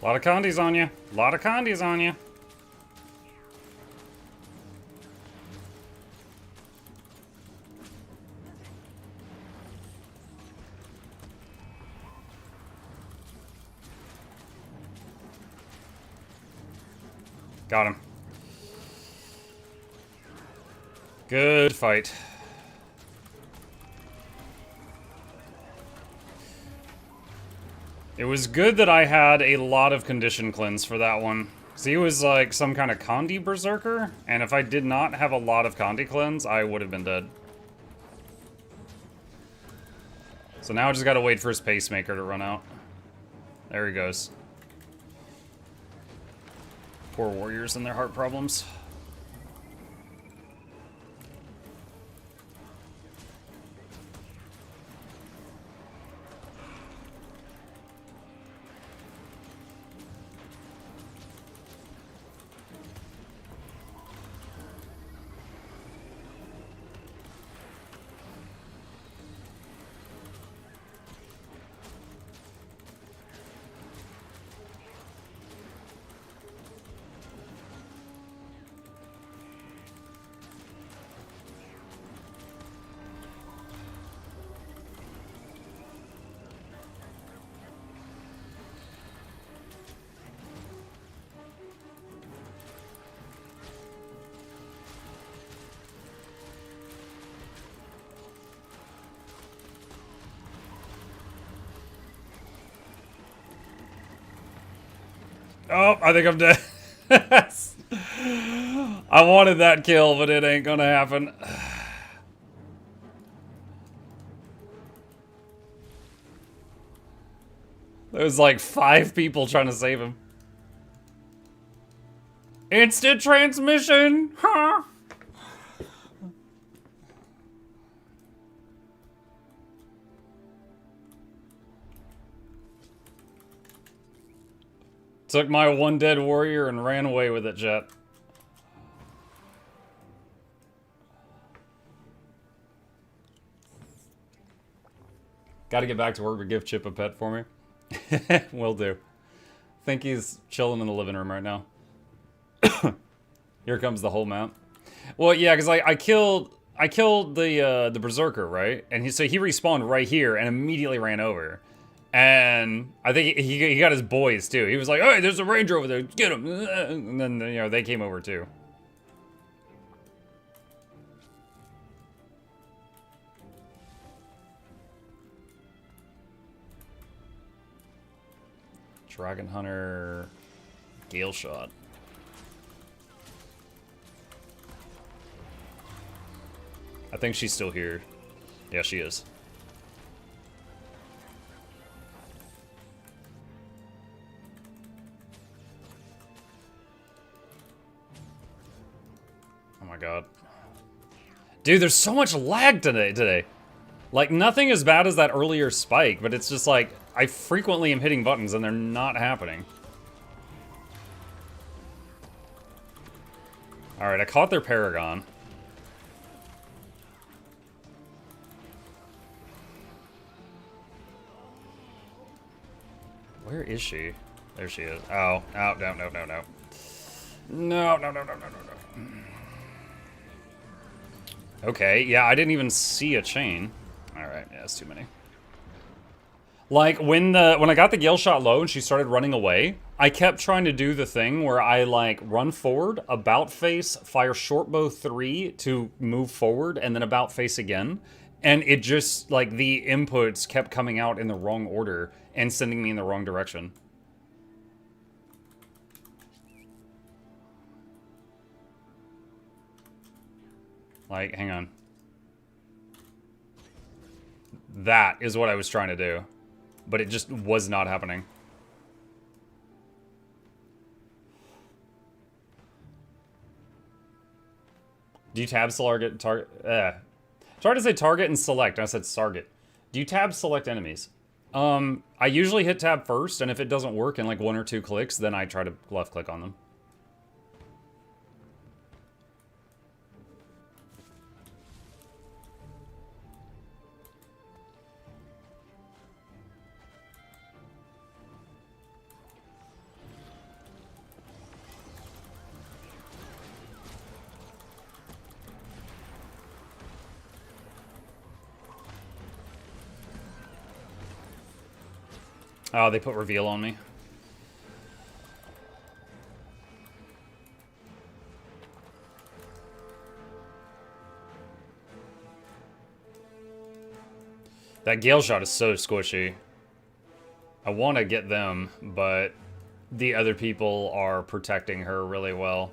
A lot of condies on you. A lot of condies on you. Got him. Good fight. It was good that I had a lot of condition cleanse for that one. Because he was like some kind of Condi Berserker, and if I did not have a lot of Condi cleanse, I would have been dead. So now I just gotta wait for his pacemaker to run out. There he goes. Poor warriors and their heart problems. Oh, I think I'm dead. I wanted that kill, but it ain't gonna happen. There's like 5 people trying to save him. Instant transmission! Huh? Took my one dead warrior and ran away with it, Jet. Gotta get back to work, but give Chip a pet for me. Will do. Think he's chilling in the living room right now. Here comes the whole mount. Well, yeah, because I killed the Berserker, right? And so he respawned right here and immediately ran over. And I think he got his boys too. He was like, "Hey, there's a ranger over there. Get him!" And then you know they came over too. Dragon Hunter, Gale Shot. I think she's still here. Yeah, she is. Oh my god. Dude, there's so much lag today. Like, nothing as bad as that earlier spike, but it's just like, I frequently am hitting buttons and they're not happening. Alright, I caught their Paragon. Where is she? There she is. Oh, no. No. Okay, yeah, I didn't even see a chain. Alright, yeah, that's too many. Like, when I got the Gale Shot low and she started running away, I kept trying to do the thing where I, like, run forward, about face, fire short bow 3 to move forward, and then about face again. And it just, like, the inputs kept coming out in the wrong order and sending me in the wrong direction. Like, hang on. That is what I was trying to do. But it just was not happening. Do you tab target? It's hard to say target and select. I said target. Do you tab select enemies? I usually hit tab first, and if it doesn't work in like 1 or 2 clicks, then I try to left click on them. Oh, they put reveal on me. That Gale Shot is so squishy. I want to get them, but the other people are protecting her really well.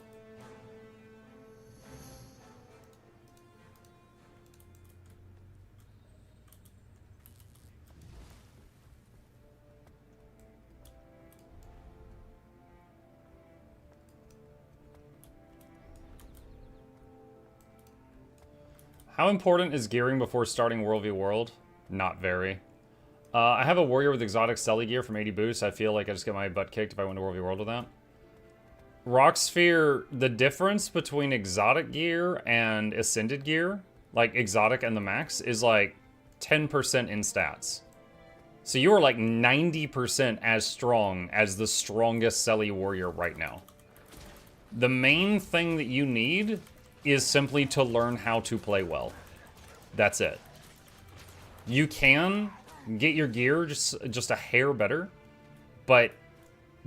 How important is gearing before starting World v World? Not very. I have a warrior with exotic Selly gear from 80 boosts. I feel like I just get my butt kicked if I went to World v World with that. Rock Sphere, the difference between exotic gear and ascended gear, like exotic and the max, is like 10% in stats. So you are like 90% as strong as the strongest Selly warrior right now. The main thing that you need is simply to learn how to play well. That's it. You can get your gear just a hair better, but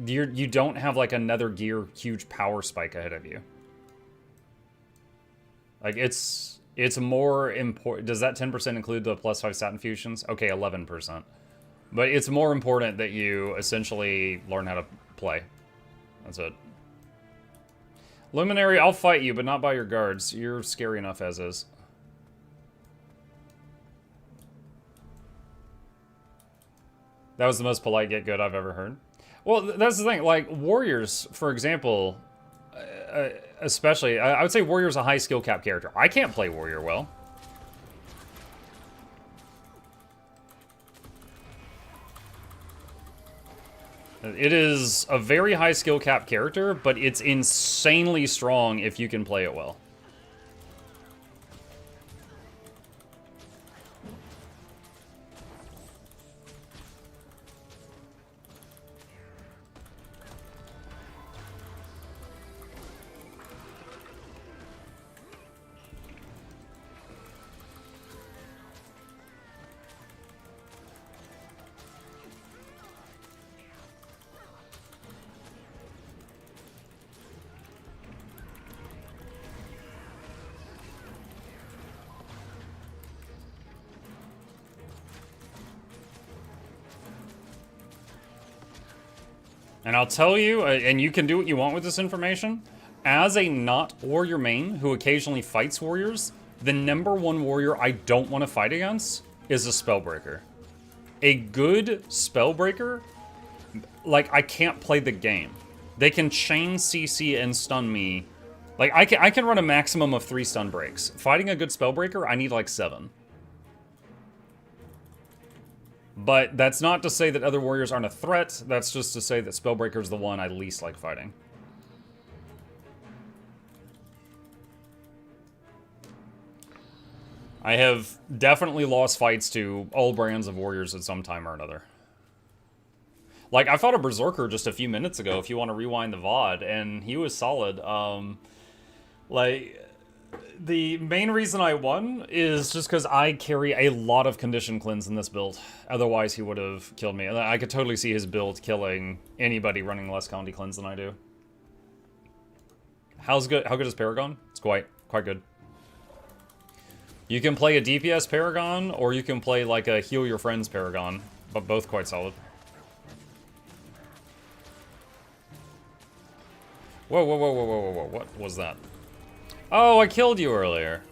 you don't have like another gear huge power spike ahead of you. Like it's more important. Does that 10% include the +5 stat infusions? Okay, 11%. But it's more important that you essentially learn how to play. That's it. Luminary, I'll fight you, but not by your guards. You're scary enough as is. That was the most polite get good I've ever heard. Well, that's the thing. Like, warriors, for example, especially, I would say warrior's a high skill cap character. I can't play warrior well. It is a very high skill cap character, but it's insanely strong if you can play it well. And I'll tell you, and you can do what you want with this information, as a not warrior main who occasionally fights warriors, the #1 warrior I don't want to fight against is a spellbreaker. A good spellbreaker, like, I can't play the game. They can chain CC and stun me. Like, I can run a maximum of 3 stun breaks. Fighting a good spellbreaker, I need like 7. But that's not to say that other warriors aren't a threat. That's just to say that spellbreaker is the one I least like fighting. I have definitely lost fights to all brands of warriors at some time or another. Like, I fought a Berserker just a few minutes ago, if you want to rewind the VOD, and he was solid. Like, the main reason I won is just because I carry a lot of Condition Cleanse in this build. Otherwise, he would have killed me. I could totally see his build killing anybody running less Condi Cleanse than I do. How good is Paragon? It's quite good. You can play a DPS Paragon, or you can play like a Heal Your Friends Paragon, but both quite solid. Whoa, whoa, whoa, whoa, whoa, whoa, whoa, what was that? Oh, I killed you earlier.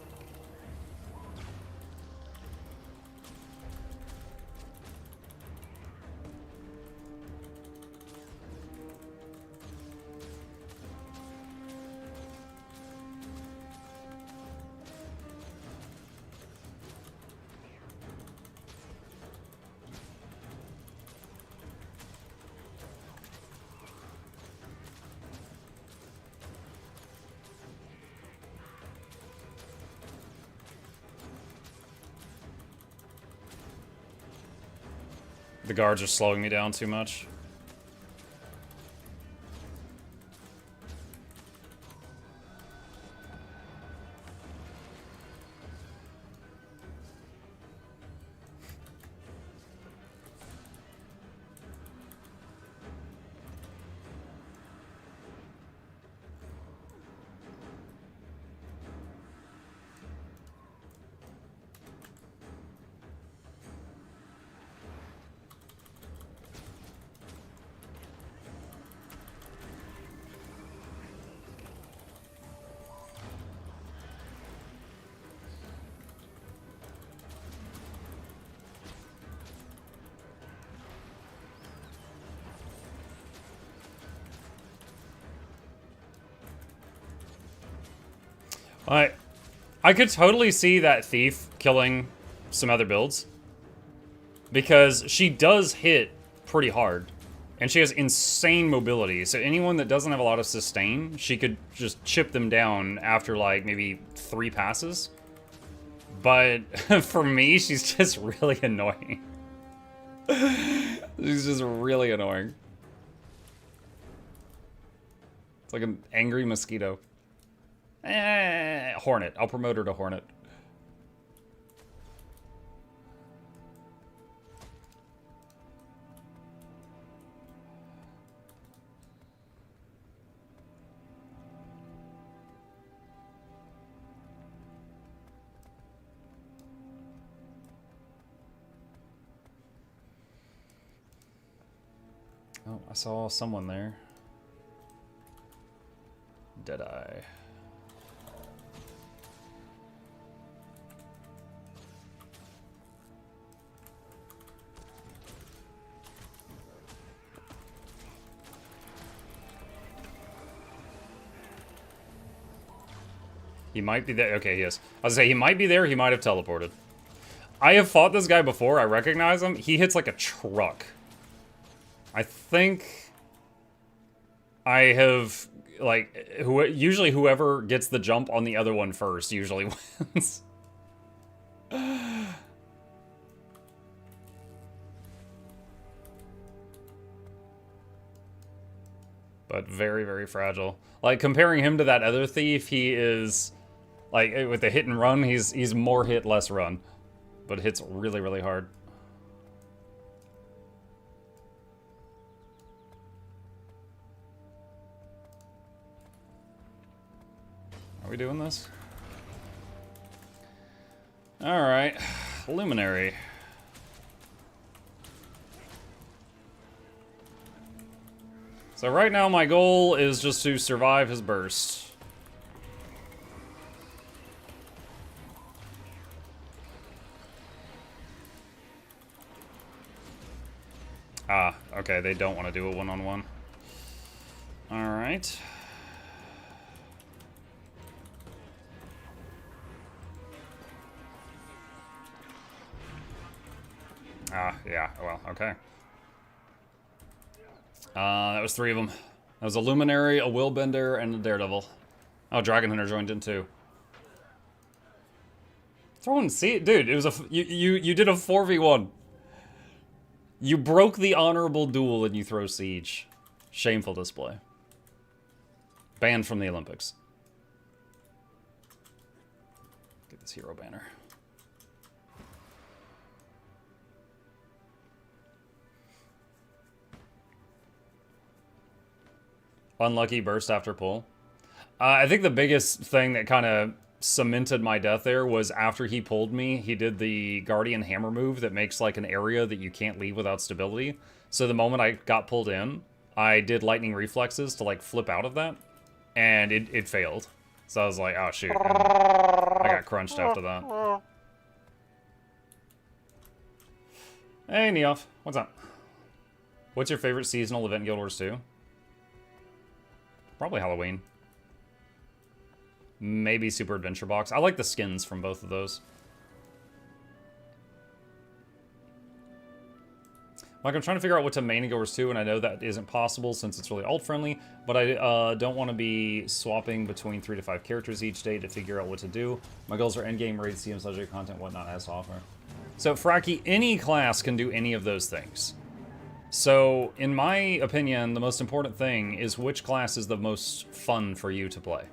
The guards are slowing me down too much. I could totally see that thief killing some other builds. Because she does hit pretty hard. And she has insane mobility. So anyone that doesn't have a lot of sustain, she could just chip them down after like maybe 3 passes. But for me, she's just really annoying. She's just really annoying. It's like an angry mosquito. Hornet. I'll promote her to Hornet. Oh, I saw someone there. Deadeye. He might be there. Okay, he is. I was gonna say, he might be there, he might have teleported. I have fought this guy before, I recognize him. He hits like a truck. I think I have, like, usually whoever gets the jump on the other one first usually wins. But very, very fragile. Like, comparing him to that other thief, he is, like, with the hit and run, he's more hit, less run. But hits really, really hard. Are we doing this? Alright. Luminary. So right now my goal is just to survive his burst. Ah, okay, they don't want to do a one-on-one. Alright. Ah, yeah, well, okay. That was 3 of them. That was a Luminary, a Willbender, and a Daredevil. Oh, Dragon Hunter joined in too. Throwing seed, dude. It was a you did a 4v1. You broke the honorable duel and you throw siege. Shameful display. Banned from the Olympics. Get this hero banner. Unlucky burst after pull. I think the biggest thing that kind of cemented my death there was after he pulled me, he did the Guardian Hammer move that makes like an area that you can't leave without stability. So the moment I got pulled in, I did lightning reflexes to like flip out of that, and it failed. So I was like, oh shoot. And I got crunched after that. Hey Neof, what's up? What's your favorite seasonal event in Guild Wars 2? Probably Halloween. Maybe Super Adventure Box. I like the skins from both of those. Like, I'm trying to figure out what to main in Guild Wars 2, and I know that isn't possible since it's really alt-friendly, but I don't want to be swapping between 3 to 5 characters each day to figure out what to do. My goals are endgame, raid, CM, subject content, whatnot has to offer. So, Fraki, any class can do any of those things. So, in my opinion, the most important thing is which class is the most fun for you to play.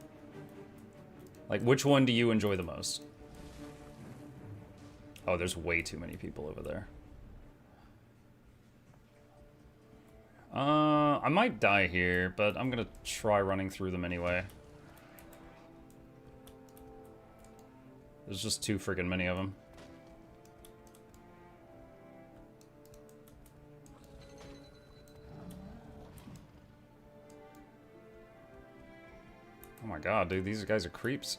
Like, which one do you enjoy the most? Oh, there's way too many people over there. I might die here, but I'm gonna try running through them anyway. There's just too freaking many of them. Oh my god, dude, these guys are creeps.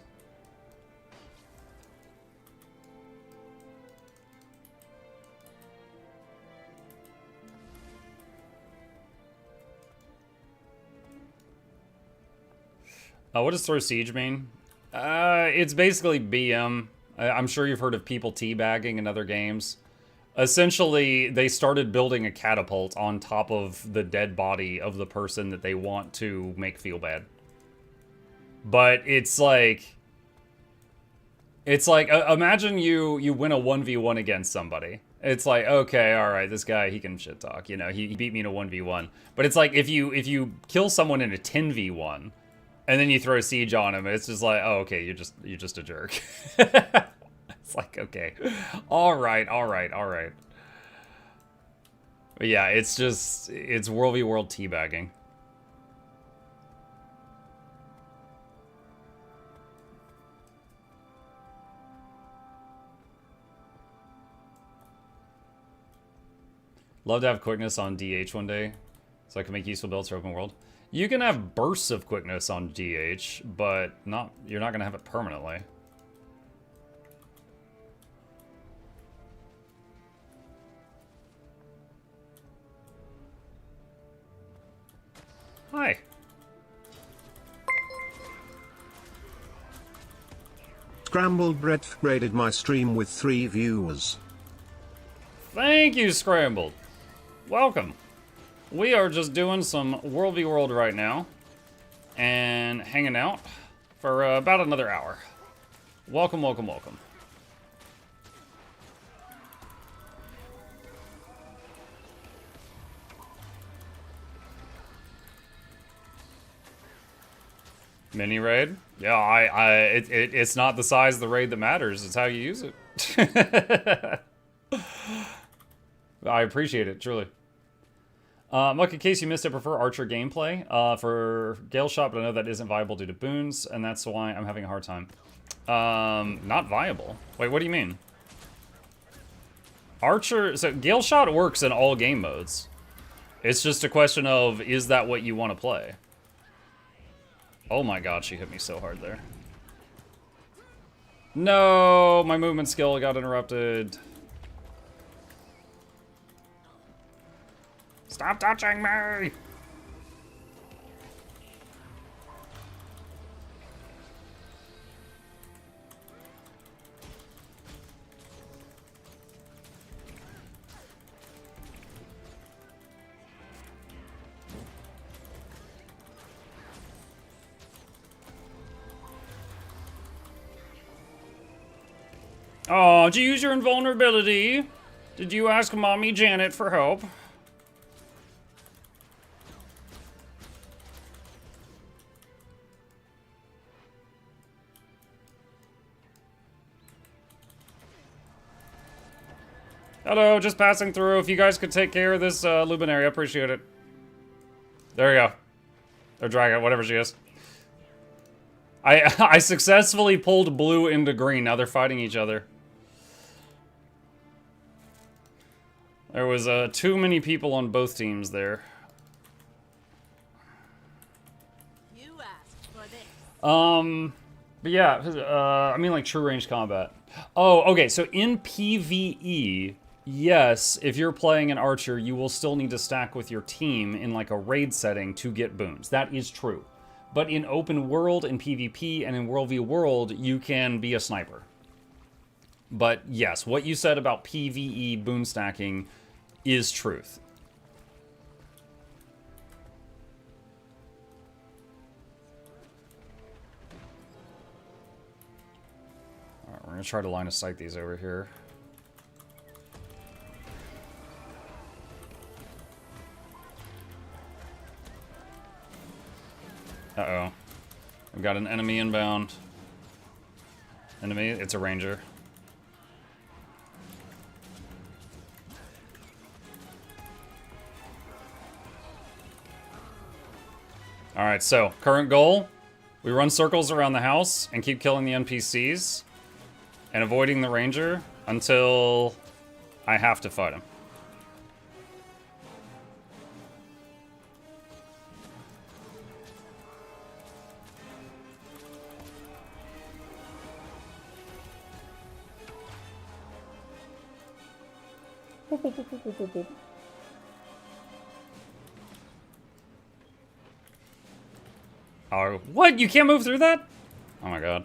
What does throw siege mean? It's basically BM. I'm sure you've heard of people teabagging in other games. Essentially, they started building a catapult on top of the dead body of the person that they want to make feel bad. But it's like imagine you win a 1v1 against somebody. It's like, okay, all right, this guy, he can shit talk, you know, he beat me in a 1v1. But it's like if you kill someone in a 10v1 and then you throw siege on him, it's just like, oh, okay, you're just a jerk. It's like, okay. All right. But yeah, it's World v World teabagging. Love to have quickness on DH one day, so I can make useful builds for open world. You can have bursts of quickness on DH, but you're not gonna have it permanently. Hi. Scrambled Bread rated my stream with 3 viewers. Thank you, Scrambled. Welcome. We are just doing some World v World right now and hanging out for about another hour. Welcome. Mini raid? Yeah, it's not the size of the raid that matters. It's how you use it. I appreciate it, truly. Muck, in case you missed it, I prefer Archer gameplay for Gale Shot, but I know that isn't viable due to boons, and that's why I'm having a hard time. Not viable? Wait, what do you mean? Archer, so Gale Shot works in all game modes. It's just a question of, is that what you want to play? Oh my god, she hit me so hard there. No, my movement skill got interrupted. Stop touching me! Oh, did you use your invulnerability? Did you ask Mommy Janet for help? Hello, just passing through. If you guys could take care of this luminary, I appreciate it. There we go. Or dragon, whatever she is. I successfully pulled blue into green. Now they're fighting each other. There was too many people on both teams there. You asked for this. But yeah, I mean like true range combat. Oh, okay, so in PvE, yes, if you're playing an archer, you will still need to stack with your team in like a raid setting to get boons. That is true. But in open world, in PvP, and in World v World, you can be a sniper. But yes, what you said about PvE boon stacking is truth. Alright, we're gonna try to line of sight these over here. Uh-oh. We've got an enemy inbound. Enemy, it's a ranger. Alright, so, current goal. We run circles around the house and keep killing the NPCs and avoiding the ranger until I have to fight him. Oh, what? You can't move through that? Oh my god.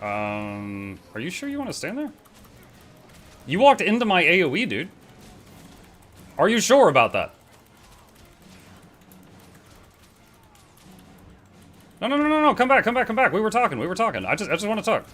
Are you sure you want to stand there? You walked into my AoE, dude. Are you sure about that? No, come back. We were talking. I just want to talk.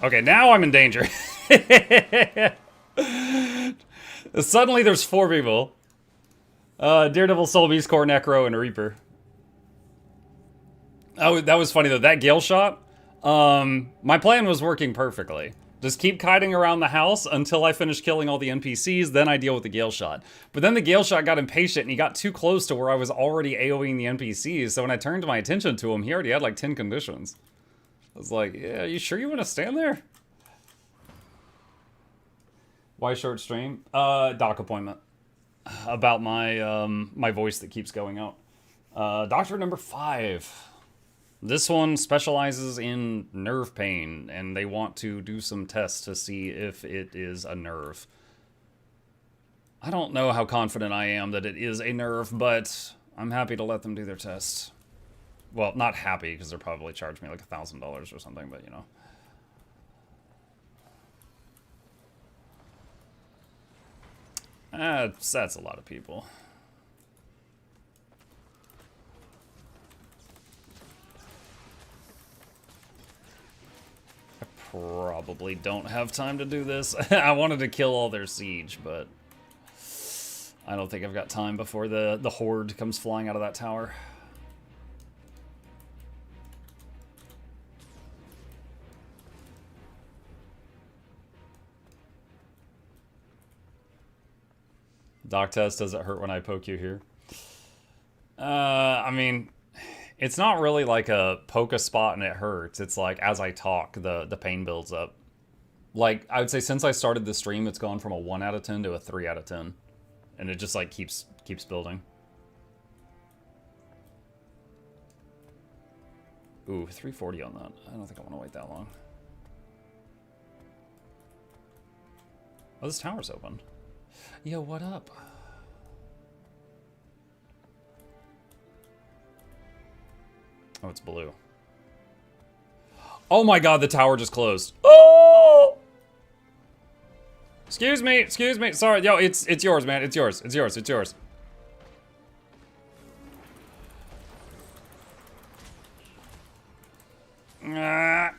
Okay, now I'm in danger. Suddenly there's 4 people. Daredevil, Soul Beast, Core, Necro, and a Reaper. Oh, that was funny though. That Gale shot, my plan was working perfectly. Just keep kiting around the house until I finish killing all the NPCs, then I deal with the Gale shot. But then the Gale shot got impatient and he got too close to where I was already AoEing the NPCs, so when I turned my attention to him, he already had like 10 conditions. I was like, yeah, you sure you want to stand there? Why short stream? Doc appointment. About my my voice that keeps going out. Doctor number 5. This one specializes in nerve pain, and they want to do some tests to see if it is a nerve. I don't know how confident I am that it is a nerve, but I'm happy to let them do their tests. Well, not happy, because they'll probably charge me like $1,000 or something, but you know. That's a lot of people. I probably don't have time to do this. I wanted to kill all their siege, but I don't think I've got time before the horde comes flying out of that tower. Doc test, does it hurt when I poke you here? I mean, it's not really like a poke a spot and it hurts. It's like as I talk, the pain builds up. Like, I would say since I started the stream, it's gone from a 1 out of 10 to a 3 out of 10. And it just like keeps building. Ooh, 340 on that. I don't think I want to wait that long. Oh, this tower's open. Yo, what up? Oh, it's blue. Oh my god, the tower just closed. Oh! Excuse me, sorry. Yo, it's yours, man. It's yours. Ah.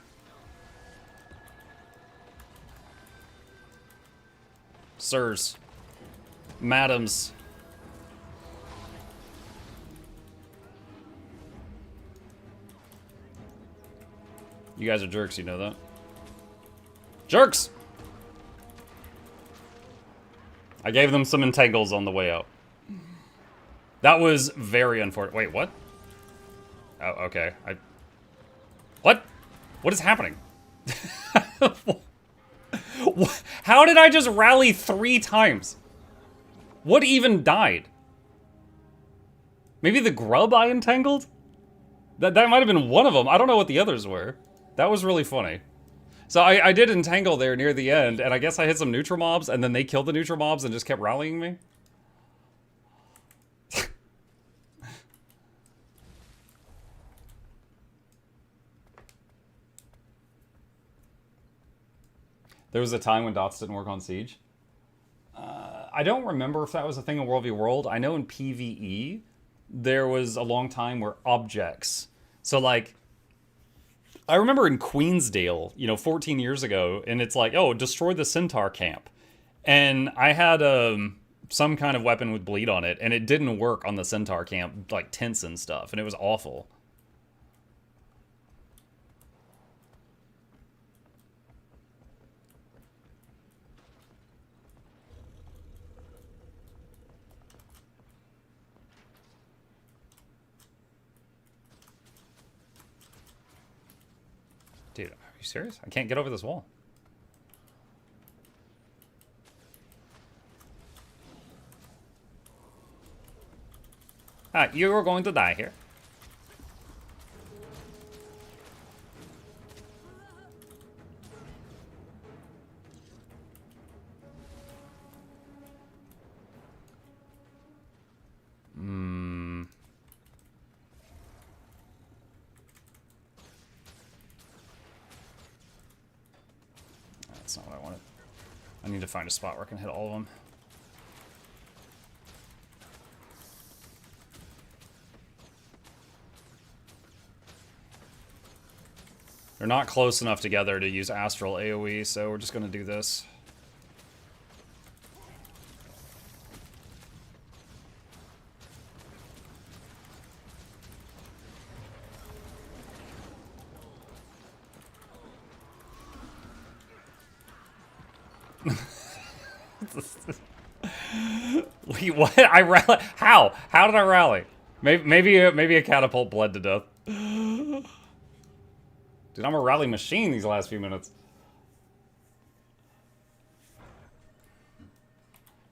Sirs. Madams. You guys are jerks, you know that? Jerks! I gave them some entangles on the way out. That was very unfortunate. Wait, what? Oh, okay. What? What is happening? How did I just rally 3 times? What even died? Maybe the grub I entangled? That might have been one of them. I don't know what the others were. That was really funny. So I did entangle there near the end, and I guess I hit some neutral mobs, and then they killed the neutral mobs and just kept rallying me. There was a time when dots didn't work on Siege. I don't remember if that was a thing in World v World. I know in PvE, there was a long time where objects... So, like... I remember in Queensdale, 14 years ago, and it's like, oh, destroy the Centaur camp. And I had some kind of weapon with bleed on it, and it didn't work on the Centaur camp, like tents and stuff, and it was awful. Dude, are you serious? I can't get over this wall. You're going to die here. That's not what I wanted. I need to find a spot where I can hit all of them. They're not close enough together to use Astral AoE, so we're just going to do this. Wait, what? I rally? How? How did I rally? Maybe a catapult bled to death. Dude, I'm a rally machine these last few minutes.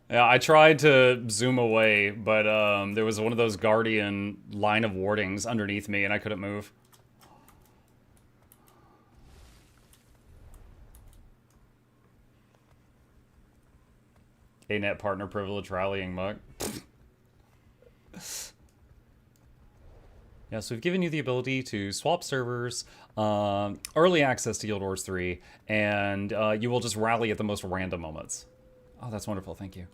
Yeah, I tried to zoom away, but there was one of those Guardian line of wardings underneath me, and I couldn't move. A-net partner privilege rallying muck. Yeah, so we've given you the ability to swap servers, early access to Guild Wars 3, and you will just rally at the most random moments. Oh, that's wonderful. Thank you.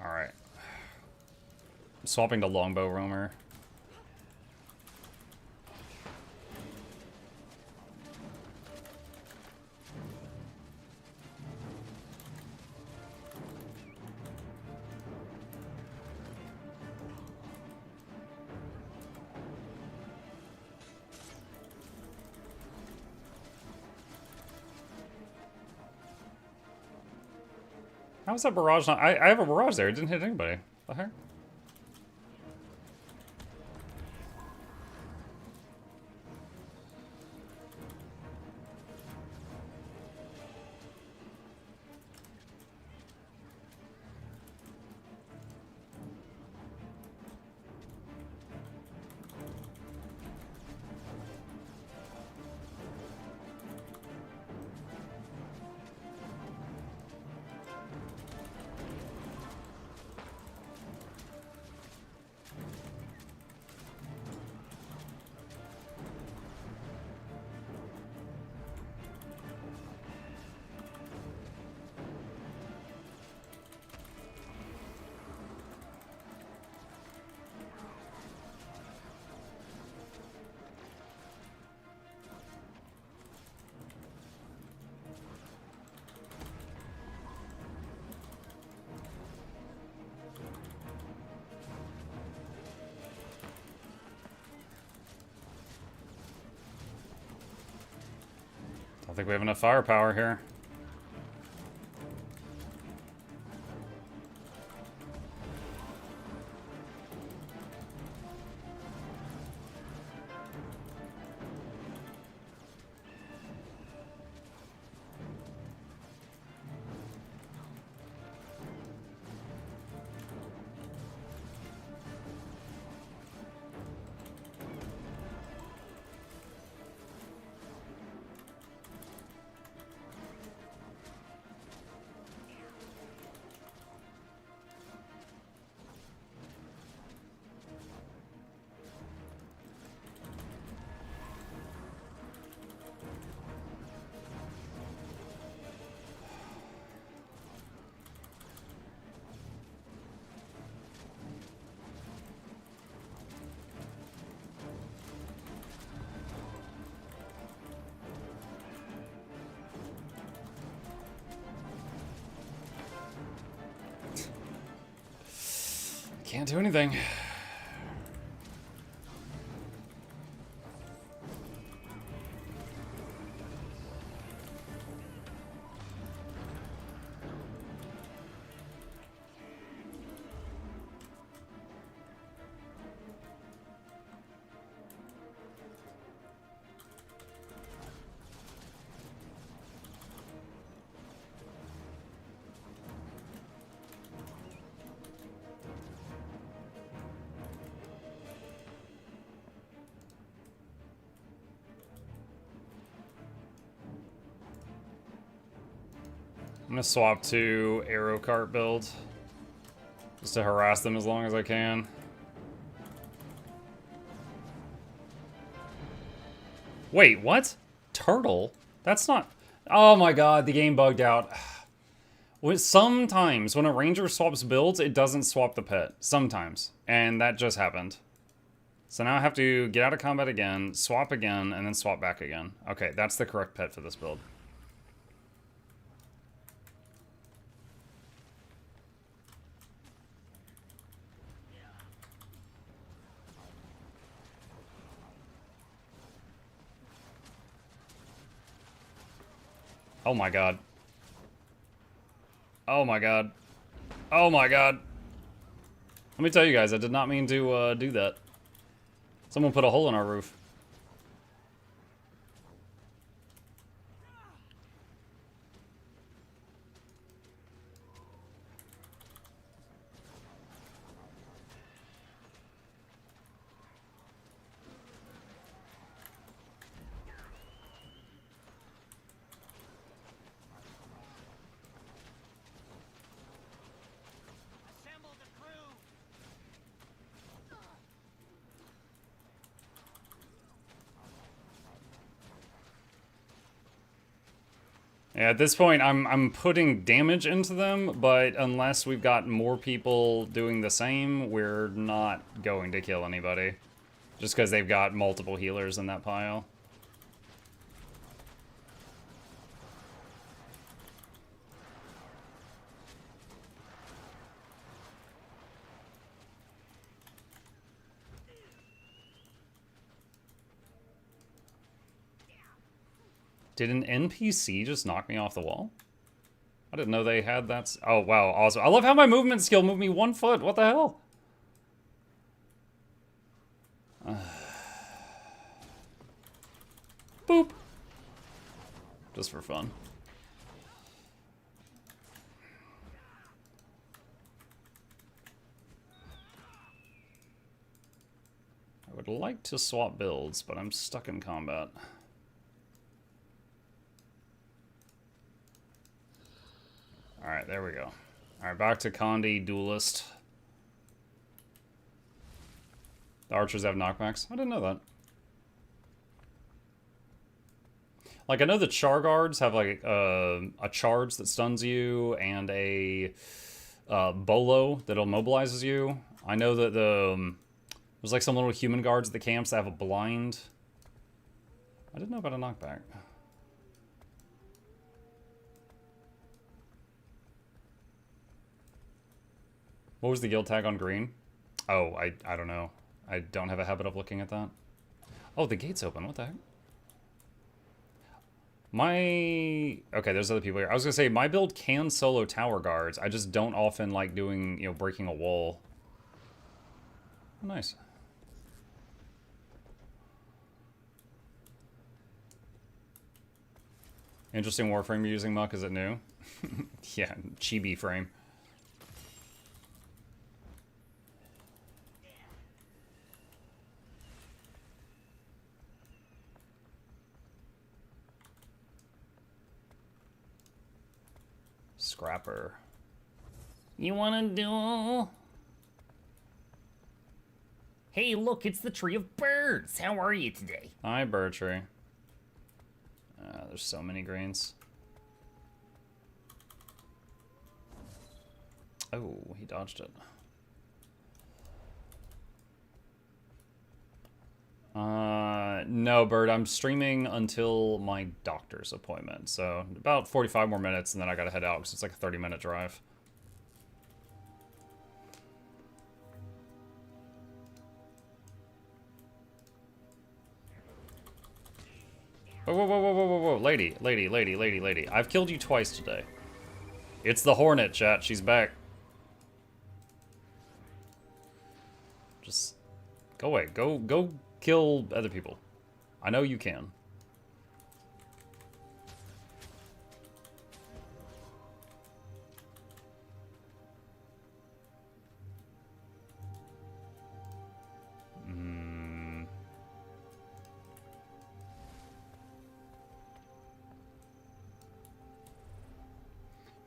All right. swapping to longbow roamer. How was that barrage not? I have a barrage there. It didn't hit anybody. The heck? I think we have enough firepower here. Can't do anything. I'm gonna swap to arrow cart build just to harass them as long as I can. Wait, what? Turtle? That's not... Oh my god, the game bugged out. Sometimes when a ranger swaps builds, it doesn't swap the pet. Sometimes. And that just happened. So now I have to get out of combat again, swap again, and then swap back again. Okay, that's the correct pet for this build. Oh my god. Oh my god. Oh my god. Let me tell you guys, I did not mean to do that. Someone put a hole in our roof. Yeah, at this point, I'm putting damage into them, but unless we've got more people doing the same, we're not going to kill anybody. Just because they've got multiple healers in that pile. Did an NPC just knock me off the wall? I didn't know they had that. Oh, wow. Awesome. I love how my movement skill moved me 1 foot. What the hell? Boop. Just for fun. I would like to swap builds, but I'm stuck in combat. Alright, there we go. Alright, back to Condi Duelist. The archers have knockbacks? I didn't know that. Like, I know the char guards have, like, a charge that stuns you and a bolo that immobilizes you. I know that there's, like, some little human guards at the camps that have a blind. I didn't know about a knockback. What was the guild tag on green? Oh, I don't know. I don't have a habit of looking at that. Oh, the gate's open. What the heck? Okay, there's other people here. I was gonna say, my build can solo tower guards. I just don't often like doing, you know, breaking a wall. Oh, nice. Interesting warframe you're using, Muck. Is it new? Yeah, chibi frame. Scrapper. You want a duel? Hey, look, it's the Tree of Birds. How are you today? Hi, Bertree. There's so many greens. Oh, he dodged it. No, Bird, I'm streaming until my doctor's appointment. So about 45 more minutes, and then I gotta head out because it's like a 30-minute drive. Whoa, whoa, whoa, whoa, whoa, whoa, whoa. Lady. I've killed you twice today. It's the Hornet, chat. She's back. Just go away. Go kill other people. I know you can.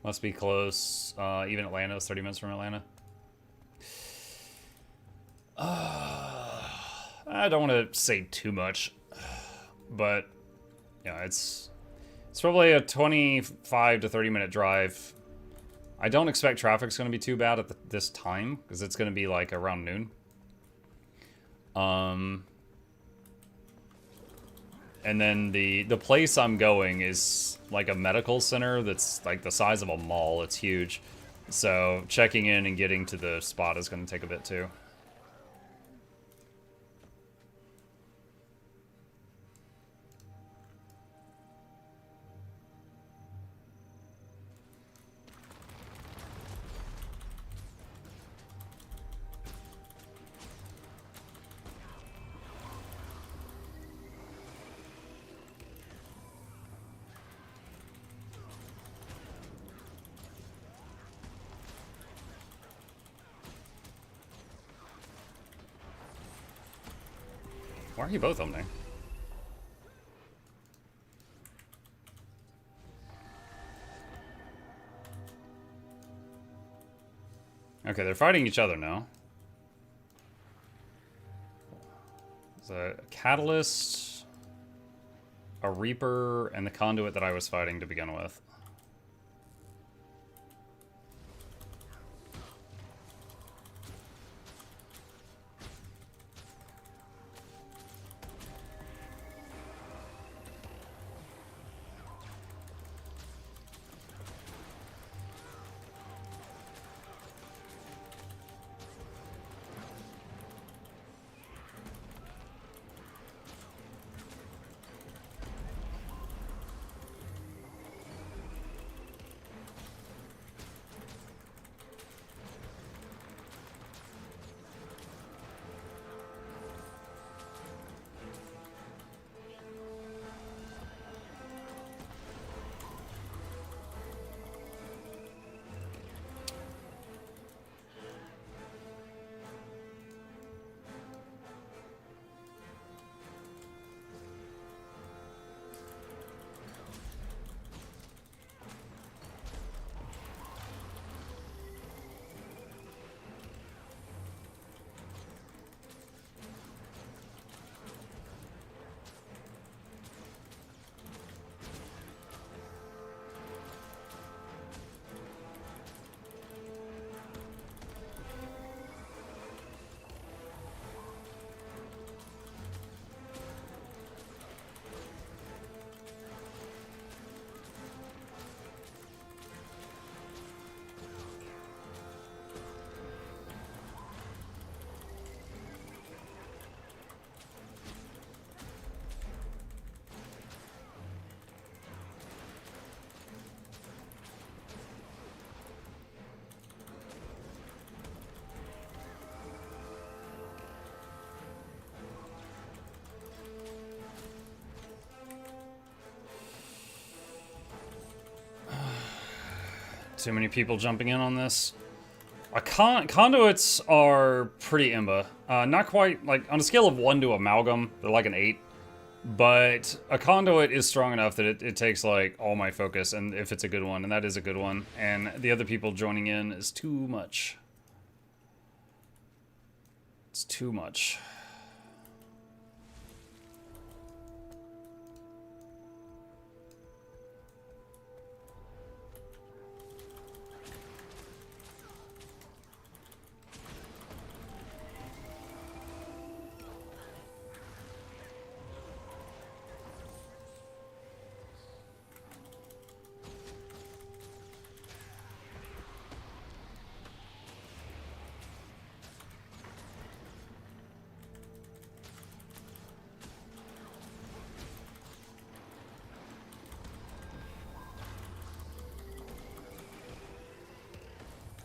Must be close. Even Atlanta is 30 minutes from Atlanta. I don't want to say too much, but yeah, it's probably a 25 to 30 minute drive. I don't expect traffic's going to be too bad at this time because it's going to be like around noon. And then the place I'm going is like a medical center that's like the size of a mall. It's huge. So checking in and getting to the spot is going to take a bit too. Why are you both on there? Okay, they're fighting each other now. There's a catalyst. a Reaper and the Conduit that I was fighting to begin with. Too many people jumping in on this. Conduits are pretty imba. Not quite, like, on a scale of 1 to Amalgam, they're like an 8. But a Conduit is strong enough that it takes, like, all my focus, and if it's a good one, and that is a good one. And the other people joining in is too much. It's too much.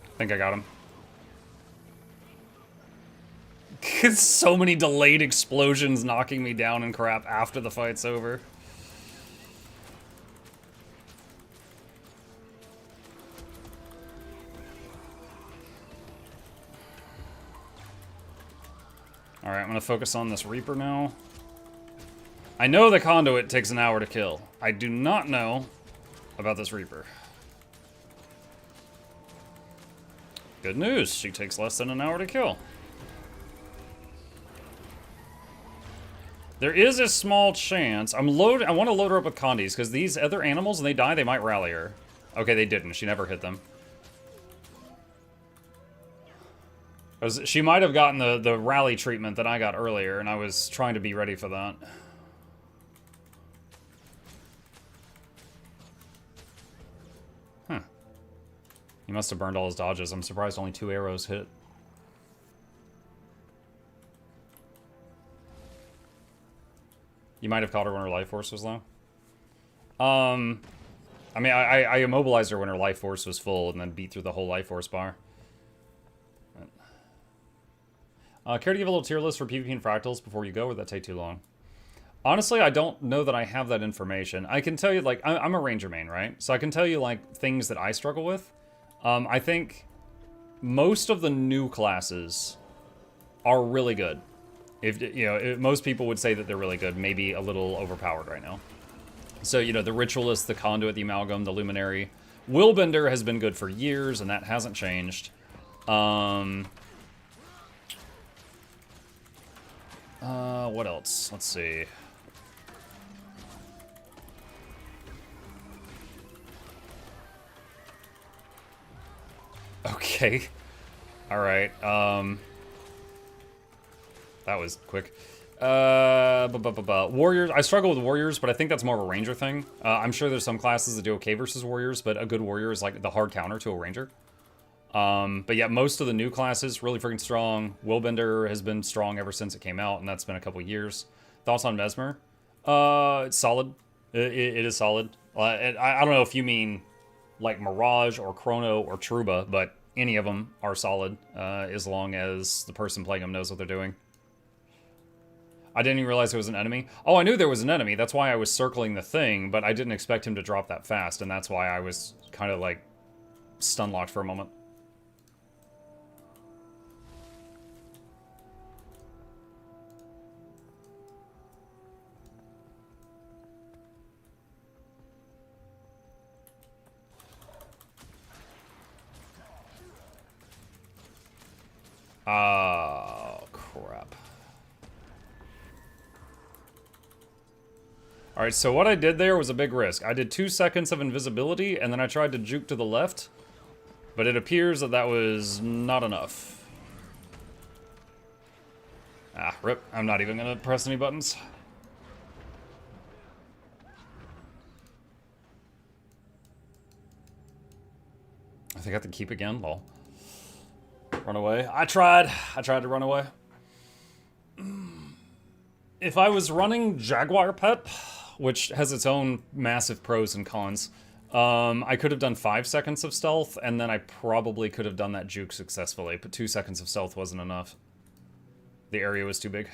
I think I got him. So many delayed explosions knocking me down and crap after the fight's over. Alright, I'm gonna focus on this Reaper now. I know the Conduit takes an hour to kill. I do not know about this Reaper. Good news, she takes less than an hour to kill. There is a small chance. I want to load her up with Condis, because these other animals, when they die, they might rally her. Okay, they didn't. She never hit them. She might have gotten the rally treatment that I got earlier, and I was trying to be ready for that. Huh. He must have burned all his dodges. I'm surprised only 2 arrows hit. You might have caught her when her life force was low. I mean, I immobilized her when her life force was full and then beat through the whole life force bar. Care to give a little tier list for PvP and fractals before you go, or would that take too long? Honestly, I don't know that I have that information. I can tell you, like, I'm a ranger main, right? So I can tell you, like, things that I struggle with. I think most of the new classes are really good. If, you know, most people would say that they're really good, maybe a little overpowered right now. So, you know, the Ritualist, the Conduit, the Amalgam, the Luminary. Willbender has been good for years, and that hasn't changed. What else? Let's see. Okay. Alright, that was quick. Warriors, I struggle with warriors, but I think that's more of a ranger thing. I'm sure there's some classes that do okay versus warriors, but a good warrior is like the hard counter to a ranger. But yeah, most of the new classes, really freaking strong. Willbender has been strong ever since it came out, and that's been a couple years. Thoughts on Mesmer? It's solid. It is solid. I don't know if you mean like Mirage or Chrono or Truba, but any of them are solid, as long as the person playing them knows what they're doing. I didn't even realize it was an enemy. Oh, I knew there was an enemy. That's why I was circling the thing, but I didn't expect him to drop that fast, and that's why I was kind of like stun locked for a moment. Oh, crap. Alright, so what I did there was a big risk. I did 2 seconds of invisibility, and then I tried to juke to the left. But it appears that that was not enough. Ah, rip. I'm not even gonna press any buttons. I think I have to keep again. Lol. Run away. I tried to run away. If I was running Jaguar Pet, which has its own massive pros and cons, I could have done 5 seconds of stealth, and then I probably could have done that juke successfully, but 2 seconds of stealth wasn't enough. The area was too big.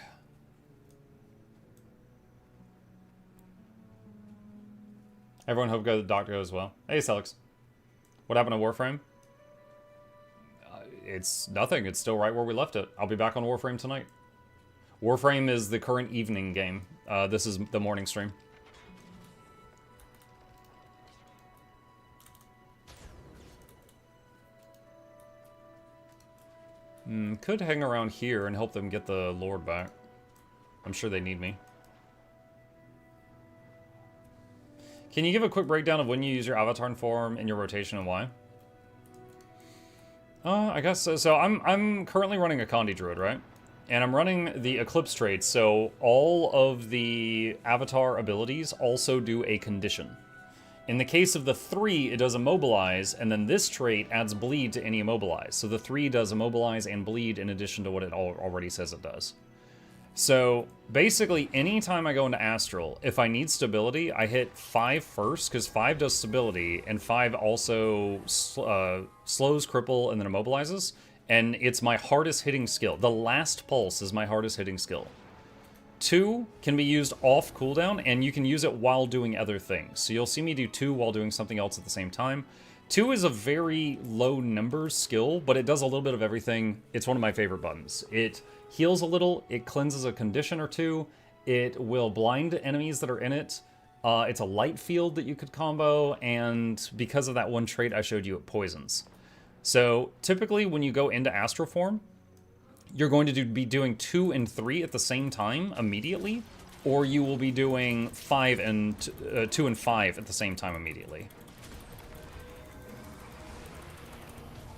Everyone hope the doctor goes well. Hey, Celix. What happened to Warframe? It's nothing. It's still right where we left it. I'll be back on Warframe tonight. Warframe is the current evening game. This is the morning stream. Could hang around here and help them get the Lord back. I'm sure they need me. Can you give a quick breakdown of when you use your avatar form in your rotation and why? I guess so. So I'm currently running a Condi Druid, right? And I'm running the Eclipse trait, so all of the avatar abilities also do a condition. In the case of the 3, it does Immobilize, and then this trait adds Bleed to any Immobilize. So the 3 does Immobilize and Bleed in addition to what it already says it does. So basically, anytime I go into Astral, if I need stability, I hit 5 first, because 5 does stability, and 5 also slows, cripple, and then immobilizes. And it's my hardest hitting skill. The last pulse is my hardest hitting skill. 2 can be used off cooldown, and you can use it while doing other things. So you'll see me do 2 while doing something else at the same time. 2 is a very low numbers skill, but it does a little bit of everything. It's one of my favorite buttons. It heals a little, it cleanses a condition or 2, it will blind enemies that are in it. It's a light field that you could combo, and because of that one trait I showed you, it poisons. So typically when you go into Astral form, you're going to be doing 2 and 3 at the same time immediately, or you will be doing 2 and 5 at the same time immediately.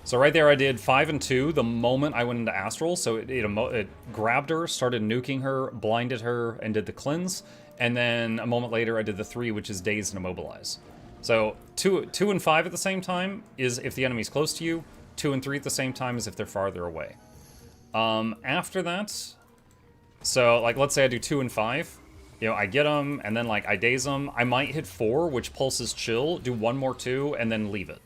So right there I did 5 and 2 the moment I went into Astral, so it grabbed her, started nuking her, blinded her, and did the cleanse, and then a moment later I did the 3, which is Daze and Immobilize. So 2 and 5 at the same time is if the enemy's close to you, 2 and 3 at the same time is if they're farther away. After that, so like let's say I do 2 and 5, you know, I get them, and then like I daze them, I might hit 4, which pulses chill, do 1 more 2, and then leave it.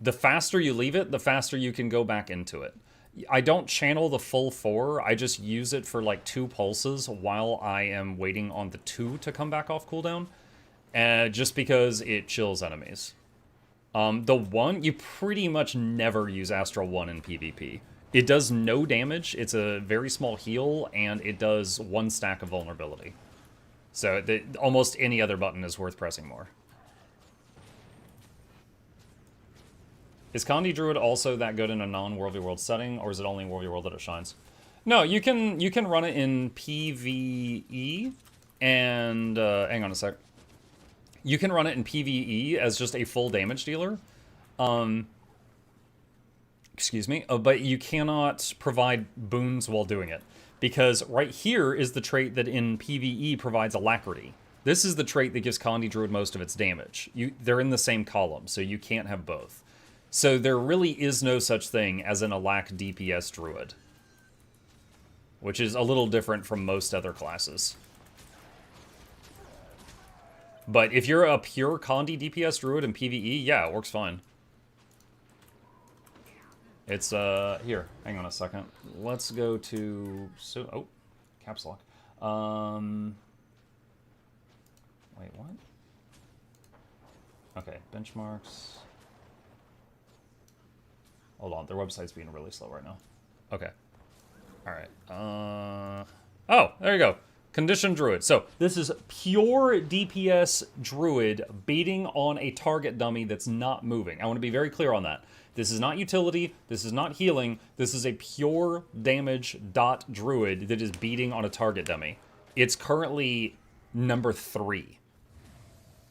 The faster you leave it, the faster you can go back into it. I don't channel the full 4, I just use it for like 2 pulses while I am waiting on the 2 to come back off cooldown, just because it chills enemies. The 1, you pretty much never use Astral 1 in PvP. It does no damage, it's a very small heal, and it does 1 stack of vulnerability. So almost any other button is worth pressing more. Is Condi Druid also that good in a non-World v World setting, or is it only in World v World that it shines? No, you can run it in PvE, and hang on a sec. You can run it in PvE as just a full damage dealer. excuse me, but you cannot provide boons while doing it. Because right here is the trait that in PvE provides alacrity. This is the trait that gives Condi Druid most of its damage. They're in the same column, so you can't have both. So there really is no such thing as an alac DPS Druid. Which is a little different from most other classes. But if you're a pure Condi DPS Druid in PvE, yeah, it works fine. It's, here, hang on a second. Let's go to, oh, caps lock. Wait, what? Okay, benchmarks. Hold on, their website's being really slow right now. Okay. Alright, oh, there you go. Conditioned Druid. So, this is pure DPS Druid beating on a target dummy that's not moving. I want to be very clear on that. This is not utility, this is not healing, this is a pure damage dot Druid that is beating on a target dummy. It's currently number 3.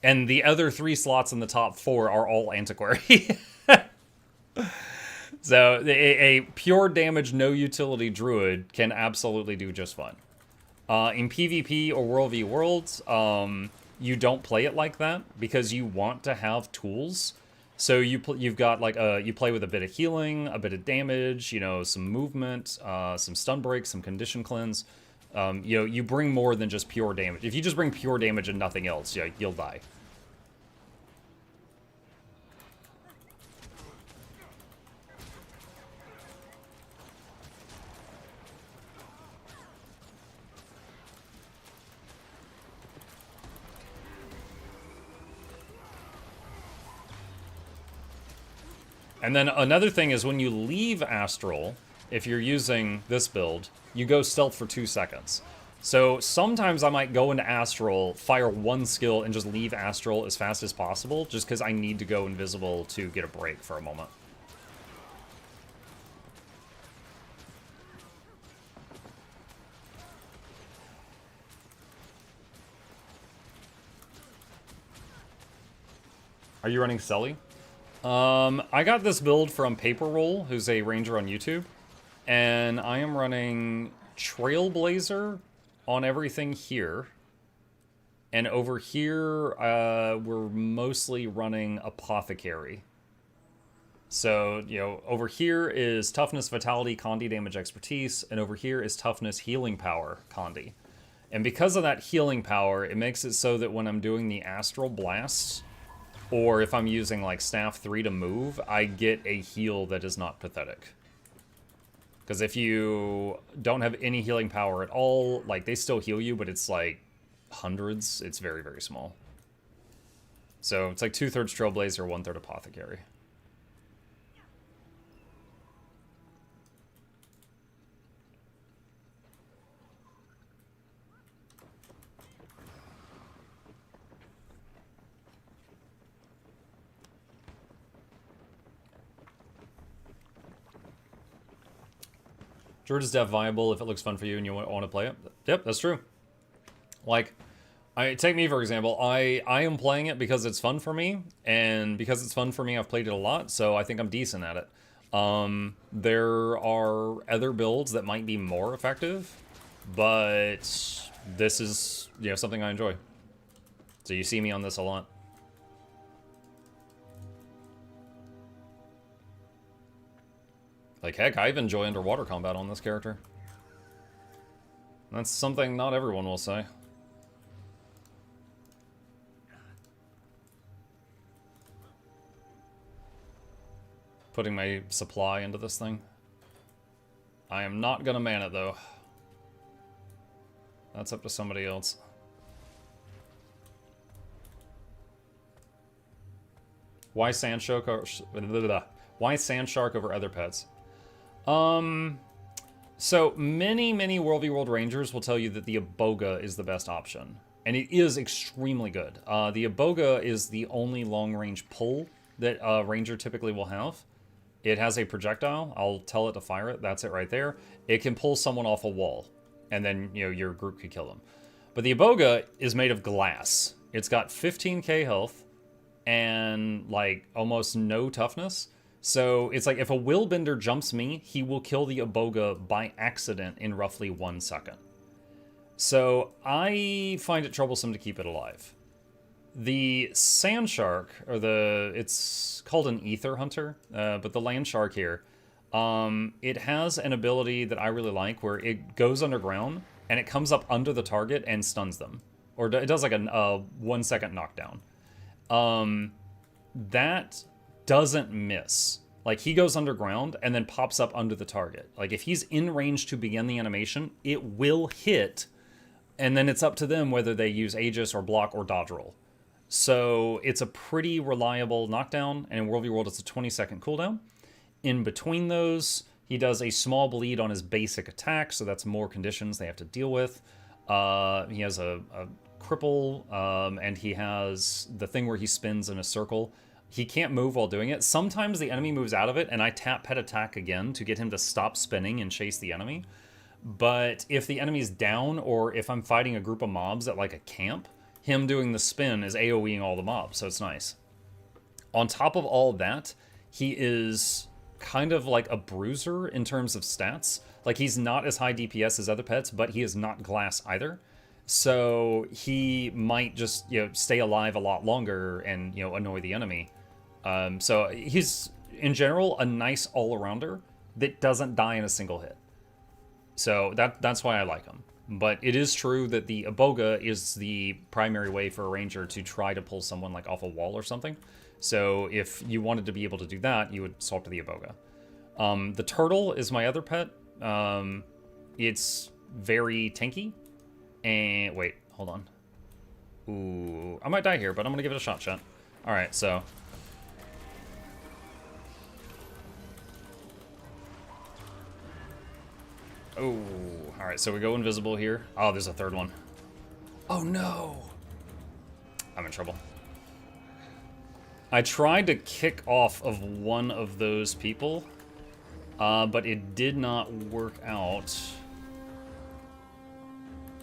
And the other 3 slots in the top 4 are all Antiquary. So, a pure damage, no utility Druid can absolutely do just fine. In PvP or World v Worlds, you don't play it like that because you want to have tools. So you've got like you play with a bit of healing, a bit of damage, you know, some movement, some stun break, some condition cleanse. You know, you bring more than just pure damage. If you just bring pure damage and nothing else, yeah, you'll die. And then another thing is when you leave Astral, if you're using this build, you go stealth for 2 seconds. So sometimes I might go into Astral, fire 1 skill, and just leave Astral as fast as possible, just because I need to go invisible to get a break for a moment. Are you running Selly? I got this build from Paperroll, who's a ranger on YouTube, and I am running Trailblazer on everything here. And over here, we're mostly running Apothecary. So, you know, over here is Toughness, Vitality, Condi, Damage, Expertise, and over here is Toughness, Healing Power, Condi. And because of that healing power, it makes it so that when I'm doing the Astral Blast, or if I'm using, like, Staff 3 to move, I get a heal that is not pathetic. Because if you don't have any healing power at all, like, they still heal you, but it's, like, hundreds. It's very, very small. So, it's like 2/3 Trailblazer, 1/3 Apothecary. Druid is dev viable if it looks fun for you and you want to play it. Yep, that's true. Like, take me for example. I am playing it because it's fun for me, and because it's fun for me, I've played it a lot, so I think I'm decent at it. There are other builds that might be more effective, but this is, you know, something I enjoy. So you see me on this a lot. Like, heck, I even enjoy underwater combat on this character. That's something not everyone will say. Putting my supply into this thing. I am not gonna man it, though. That's up to somebody else. Why Sandshark over other pets? So many World v World Rangers will tell you that the Iboga is the best option. And it is extremely good. The Iboga is the only long-range pull that a Ranger typically will have. It has a projectile. I'll tell it to fire it. That's it right there. It can pull someone off a wall. And then, you know, your group could kill them. But the Iboga is made of glass. It's got 15k health and, like, almost no toughness. So it's like if a Willbender jumps me, he will kill the Iboga by accident in roughly 1 second. So I find it troublesome to keep it alive. The sand shark, or it's called an ether hunter, but the land shark here, it has an ability that I really like where it goes underground and it comes up under the target and stuns them. Or it does like a 1 second knockdown. That doesn't miss. Like, he goes underground and then pops up under the target. Like, if he's in range to begin the animation, it will hit, and then it's up to them whether they use Aegis or block or dodge roll. So it's a pretty reliable knockdown, and in World v. World it's a 20-second cooldown. In between those, he does a small bleed on his basic attack, so that's more conditions they have to deal with. He has a cripple, and he has the thing where he spins in a circle. He can't move while doing it. Sometimes the enemy moves out of it, and I tap pet attack again to get him to stop spinning and chase the enemy. But if the enemy's down, or if I'm fighting a group of mobs at like a camp, him doing the spin is AoEing all the mobs, so it's nice. On top of all that, he is kind of like a bruiser in terms of stats. Like, he's not as high DPS as other pets, but he is not glass either. So he might just, stay alive a lot longer and, annoy the enemy. So he's, in general, a nice all-arounder that doesn't die in a single hit. So that's why I like him. But it is true that the Iboga is the primary way for a ranger to try to pull someone like off a wall or something. So if you wanted to be able to do that, you would swap to the Iboga. The turtle is my other pet. It's very tanky. And wait, hold on. Ooh, I might die here, but I'm gonna give it a shot, chat. All right, so. Oh, all right, so we go invisible here. Oh, there's a third one. Oh no. I'm in trouble. I tried to kick off of one of those people, but it did not work out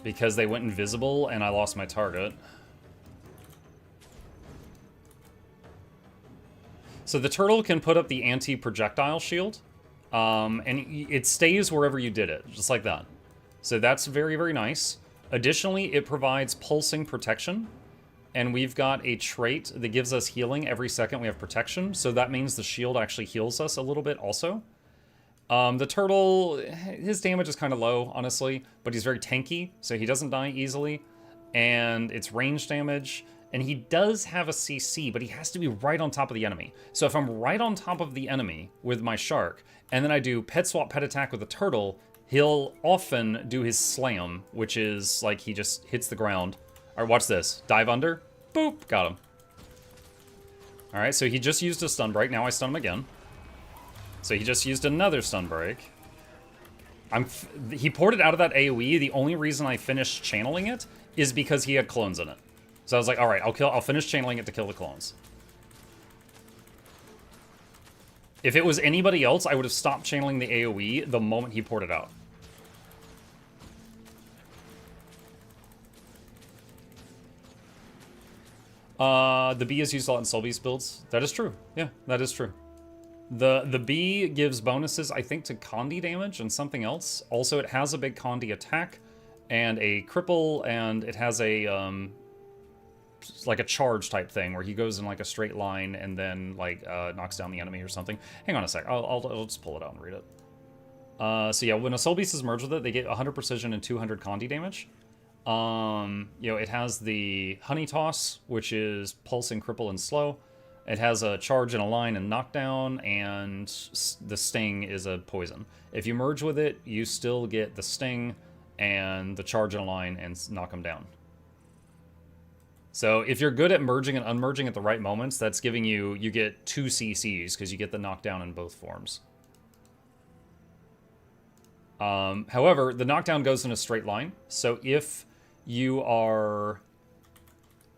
because they went invisible and I lost my target. So the turtle can put up the anti-projectile shield, and it stays wherever you did it, just like that. So that's very, very nice. Additionally, it provides pulsing protection, and we've got a trait that gives us healing every second we have protection, so that means the shield actually heals us a little bit also. The turtle, his damage is kind of low, honestly, but he's very tanky, so he doesn't die easily, and it's range damage, and he does have a CC, but he has to be right on top of the enemy. So if I'm right on top of the enemy with my shark, and then I do pet swap, pet attack with the turtle, he'll often do his slam, which is like he just hits the ground. All right, watch this. Dive under. Boop. Got him. All right, so he just used a stun break. Now I stun him again. So he just used another stun break. He poured it out of that AoE. The only reason I finished channeling it is because he had clones in it. So I was like, all right, I'll finish channeling it to kill the clones. If it was anybody else, I would have stopped channeling the AoE the moment he poured it out. The bee is used a lot in Soul Beast builds. That is true. Yeah, that is true. The bee gives bonuses, I think, to Condi damage and something else. Also, it has a big Condi attack and a cripple, and it has a like a charge type thing where he goes in like a straight line and then like knocks down the enemy or something. Hang on a sec. I'll just pull it out and read it. So yeah, when a Soul Beast is merged with it, they get 100 precision and 200 Condi damage. It has the Honey Toss, which is pulsing, cripple, and slow. It has a charge and a line and knockdown, and the sting is a poison. If you merge with it, you still get the sting and the charge and a line and knock them down. So if you're good at merging and unmerging at the right moments, that's giving you get 2 CCs because you get the knockdown in both forms. However, the knockdown goes in a straight line. So if you are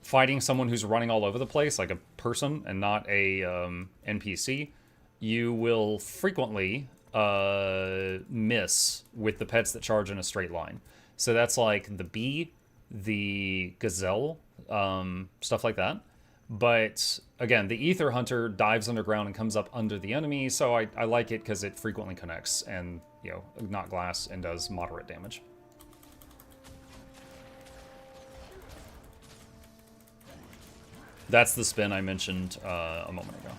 fighting someone who's running all over the place, like a person and not a NPC, you will frequently miss with the pets that charge in a straight line. So that's like the bee, the gazelle, stuff like that. But again, the Ether Hunter dives underground and comes up under the enemy, so I like it because it frequently connects and, you know, not glass and does moderate damage. That's the spin I mentioned a moment ago.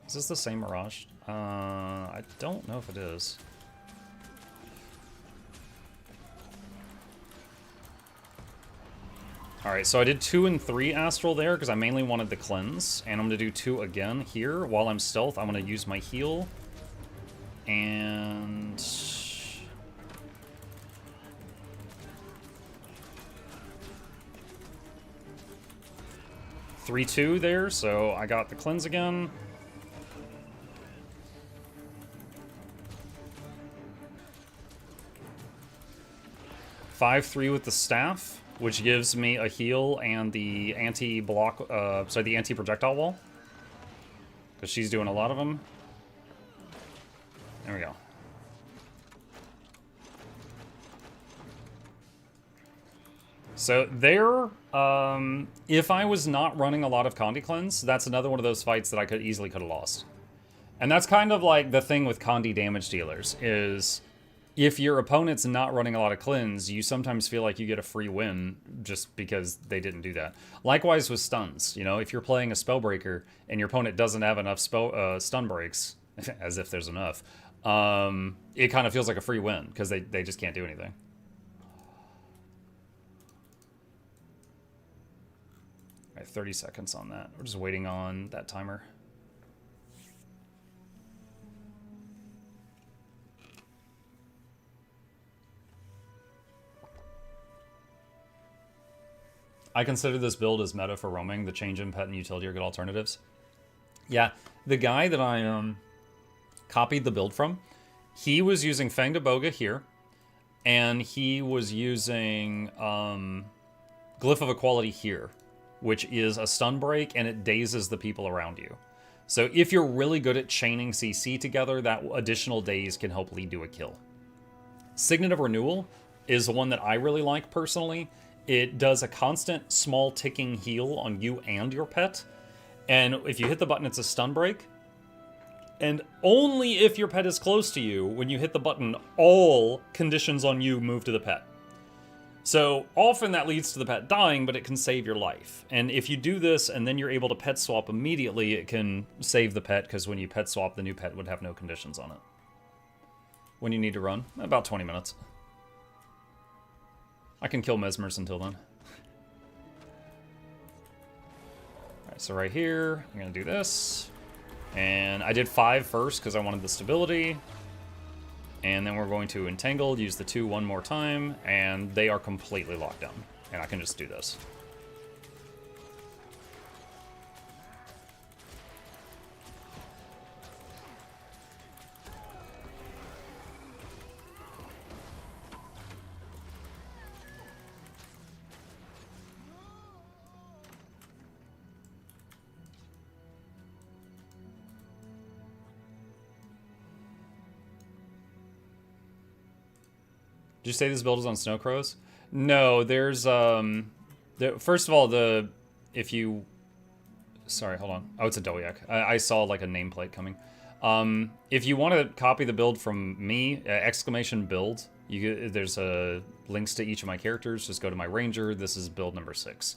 Is this the same Mirage? I don't know if it is. Alright, so I did 2 and 3 Astral there because I mainly wanted the cleanse. And I'm going to do 2 again here. While I'm stealth, I'm going to use my heal. And... 3-2 there, so I got the cleanse again. Five-3 with the staff, which gives me a heal and the anti-block, the anti-projectile wall. Because she's doing a lot of them. There we go. So there, if I was not running a lot of Condi Cleanse, that's another one of those fights that I could have lost. And that's kind of like the thing with Condi damage dealers, is if your opponent's not running a lot of cleanse, you sometimes feel like you get a free win just because they didn't do that. Likewise with stuns, you know, if you're playing a Spellbreaker and your opponent doesn't have enough stun breaks, as if there's enough, it kind of feels like a free win because they just can't do anything. All right, 30 seconds on that. We're just waiting on that timer. I consider this build as meta for roaming. The change in pet and utility are good alternatives. Yeah, the guy that I copied the build from, he was using Fang de Boga here, and he was using Glyph of Equality here, which is a stun break, and it dazes the people around you. So if you're really good at chaining CC together, that additional daze can help lead to a kill. Signet of Renewal is the one that I really like personally. It does a constant small ticking heal on you and your pet. And if you hit the button, it's a stun break. And only if your pet is close to you, when you hit the button, all conditions on you move to the pet. So often that leads to the pet dying, but it can save your life. And if you do this and then you're able to pet swap immediately, it can save the pet, because when you pet swap, the new pet would have no conditions on it. When you need to run? About 20 minutes. I can kill Mesmers until then. Alright, so right here, I'm going to do this. And I did 5 first because I wanted the stability. And then we're going to Entangle, use the 2 one more time, and they are completely locked down. And I can just do this. Did you say this build is on Snow Crows? No, there's first of all, sorry, hold on. Oh, it's a Doyak. I saw like a nameplate coming. If you want to copy the build from me, exclamation build, there's links to each of my characters. Just go to my Ranger. This is build number 6.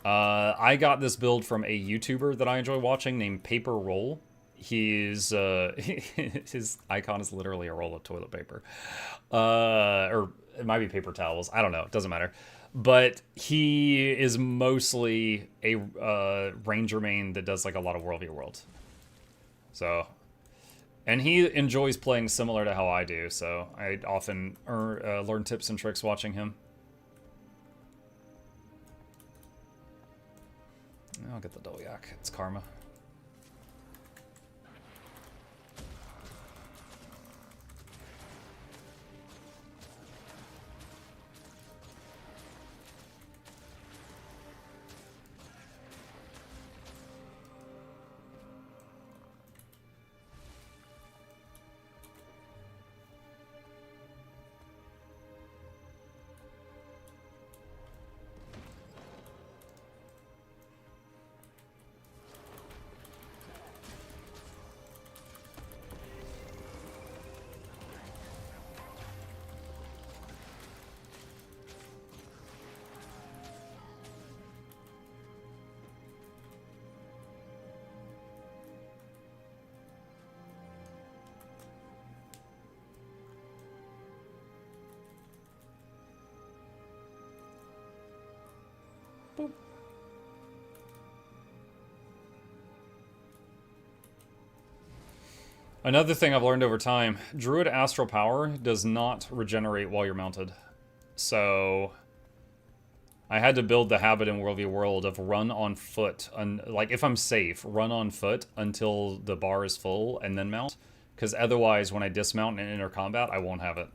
I got this build from a YouTuber that I enjoy watching named Paper Roll. He's his icon is literally a roll of toilet paper, or it might be paper towels. I don't know. It doesn't matter. But he is mostly a ranger main that does like a lot of World v World. So, and he enjoys playing similar to how I do. So I often learn tips and tricks watching him. I'll get the Dolyak. It's karma. Boop. Another thing I've learned over time, Druid Astral Power does not regenerate while you're mounted. So I had to build the habit in World v World of run on foot. Like, if I'm safe, run on foot until the bar is full and then mount. Because otherwise, when I dismount and enter combat, I won't have it.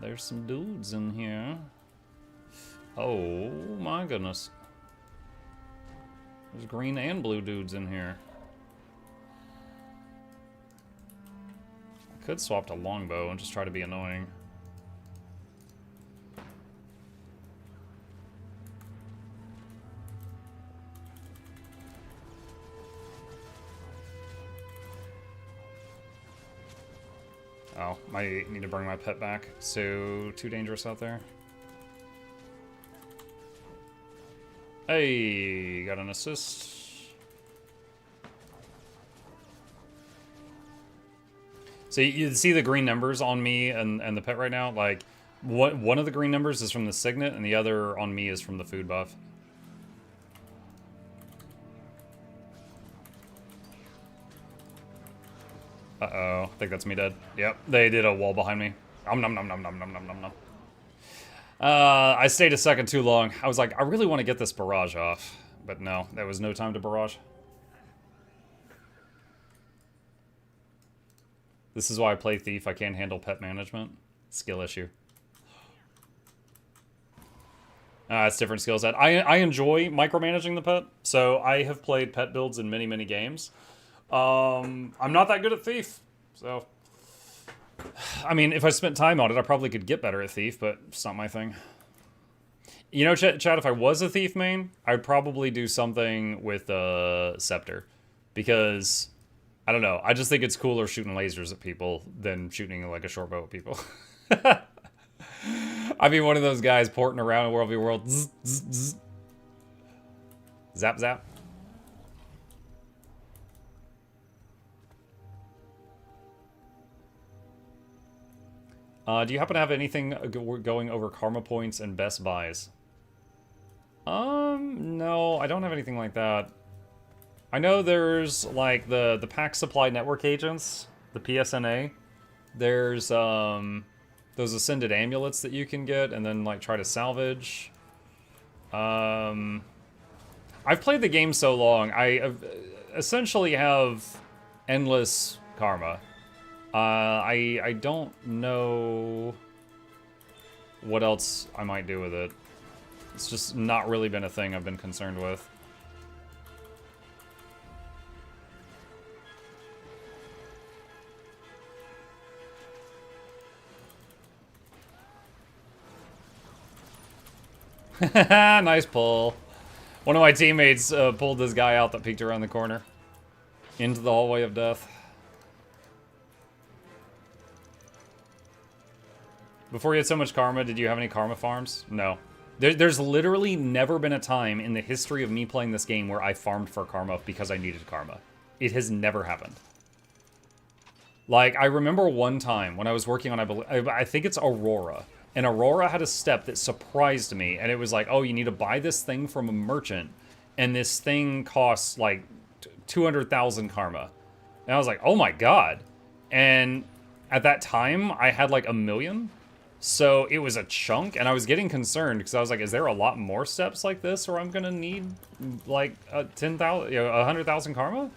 There's some dudes in here. Oh my goodness. There's green and blue dudes in here. I could swap to longbow and just try to be annoying. Oh, might need to bring my pet back. So, too dangerous out there. Hey, got an assist. So you see the green numbers on me and the pet right now? Like, one of the green numbers is from the signet, and the other on me is from the food buff. Uh-oh, I think that's me dead. Yep, they did a wall behind me. Nom nom nom nom nom nom nom nom nom. I stayed a second too long. I was like, I really want to get this barrage off. But no, there was no time to barrage. This is why I play Thief. I can't handle pet management. Skill issue. It's different skill set. I enjoy micromanaging the pet. So I have played pet builds in many, many games. I'm not that good at Thief, so... I mean, if I spent time on it, I probably could get better at Thief, but it's not my thing. You know, Chad, if I was a Thief main, I'd probably do something with Scepter. Because, I don't know, I just think it's cooler shooting lasers at people than shooting, like, a short bow at people. I'd be one of those guys porting around in World v World. Zzz, zzz, zzz. Zap, zap. Do you happen to have anything going over karma points and best buys? No, I don't have anything like that. I know there's, like, the pack supply network agents, the PSNA. There's, those ascended amulets that you can get and then, like, try to salvage. I've played the game so long, I essentially have endless karma. I don't know what else I might do with it. It's just not really been a thing I've been concerned with. Nice pull. One of my teammates pulled this guy out that peeked around the corner. Into the hallway of death. Before you had so much karma, did you have any karma farms? No. There's literally never been a time in the history of me playing this game where I farmed for karma because I needed karma. It has never happened. Like, I remember one time when I was working on, I think it's Aurora. And Aurora had a step that surprised me. And it was like, oh, you need to buy this thing from a merchant. And this thing costs, like, 200,000 karma. And I was like, oh my god. And at that time, I had, like, 1 million. So it was a chunk, and I was getting concerned because I was like, is there a lot more steps like this where I'm gonna need like 10,000, 100,000 karma?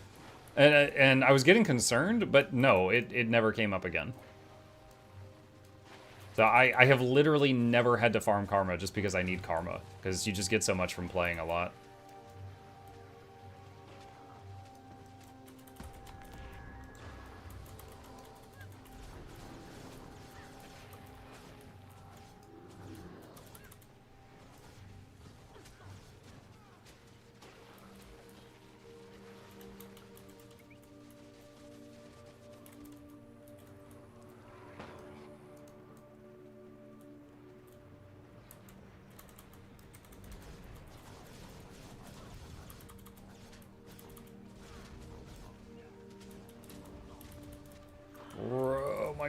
And I was getting concerned, but no, it never came up again. So I have literally never had to farm karma just because I need karma, because you just get so much from playing a lot.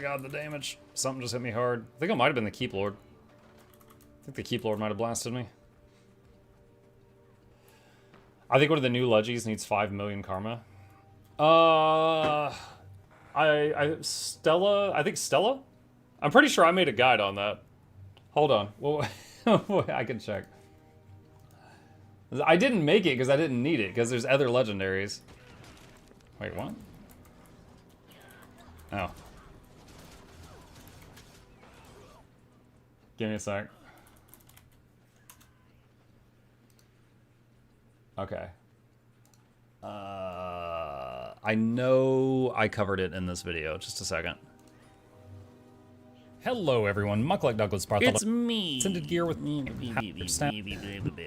god, the damage. Something just hit me hard. I think it might have been the Keep Lord. I think the Keep Lord might have blasted me. I think one of the new Leggies needs 5 million karma. Stella? I think Stella? I'm pretty sure I made a guide on that. Hold on. Well, I can check. I didn't make it because I didn't need it, because there's other legendaries. Wait, what? Oh. Give me a sec. Okay. I know I covered it in this video. Just a second. Hello, everyone. MuklukDouglas It's me. Ascended gear with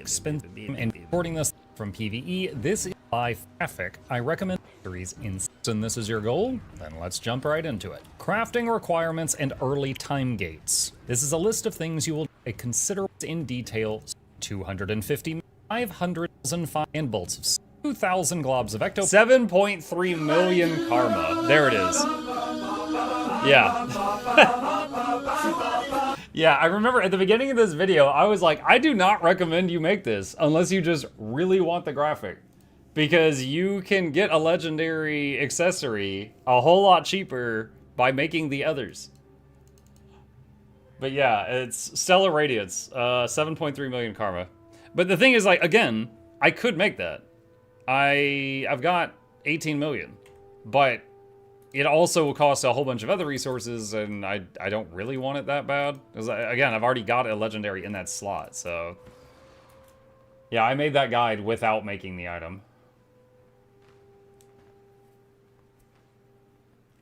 spin and recording this from PvE. This is live traffic. I recommend series in and this is your goal? Then let's jump right into it. Crafting requirements and early time gates. This is a list of things you will consider in detail. 250, 500,000 and bolts of 2,000 globs of ecto. 7.3 million karma. There it is. Yeah. Yeah, I remember at the beginning of this video, I was like, I do not recommend you make this unless you just really want the graphic. Because you can get a legendary accessory a whole lot cheaper by making the others. But yeah, it's Stellar Radiance, 7.3 million karma. But the thing is, like, again, I could make that. I've got 18 million, but it also will cost a whole bunch of other resources, and I don't really want it that bad. Because, again, I've already got a legendary in that slot, so... Yeah, I made that guide without making the item.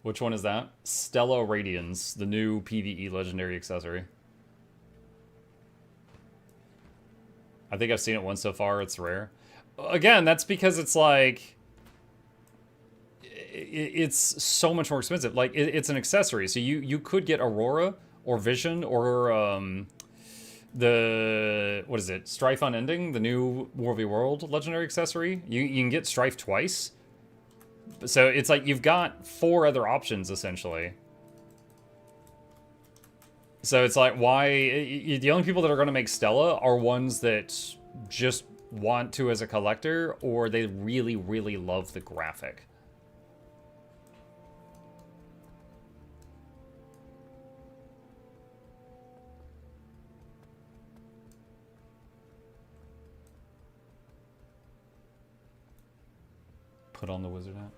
Which one is that? Stella Radiance, the new PvE legendary accessory. I think I've seen it once so far, it's rare. Again, that's because it's like... It's so much more expensive. Like, it's an accessory, so you could get Aurora, or Vision, or the... What is it? Strife Unending, the new War v World legendary accessory. You can get Strife twice. So it's like you've got 4 other options, essentially. So it's like, why... The only people that are going to make Stella are ones that just want to as a collector, or they really, really love the graphic. Put on the wizard hat.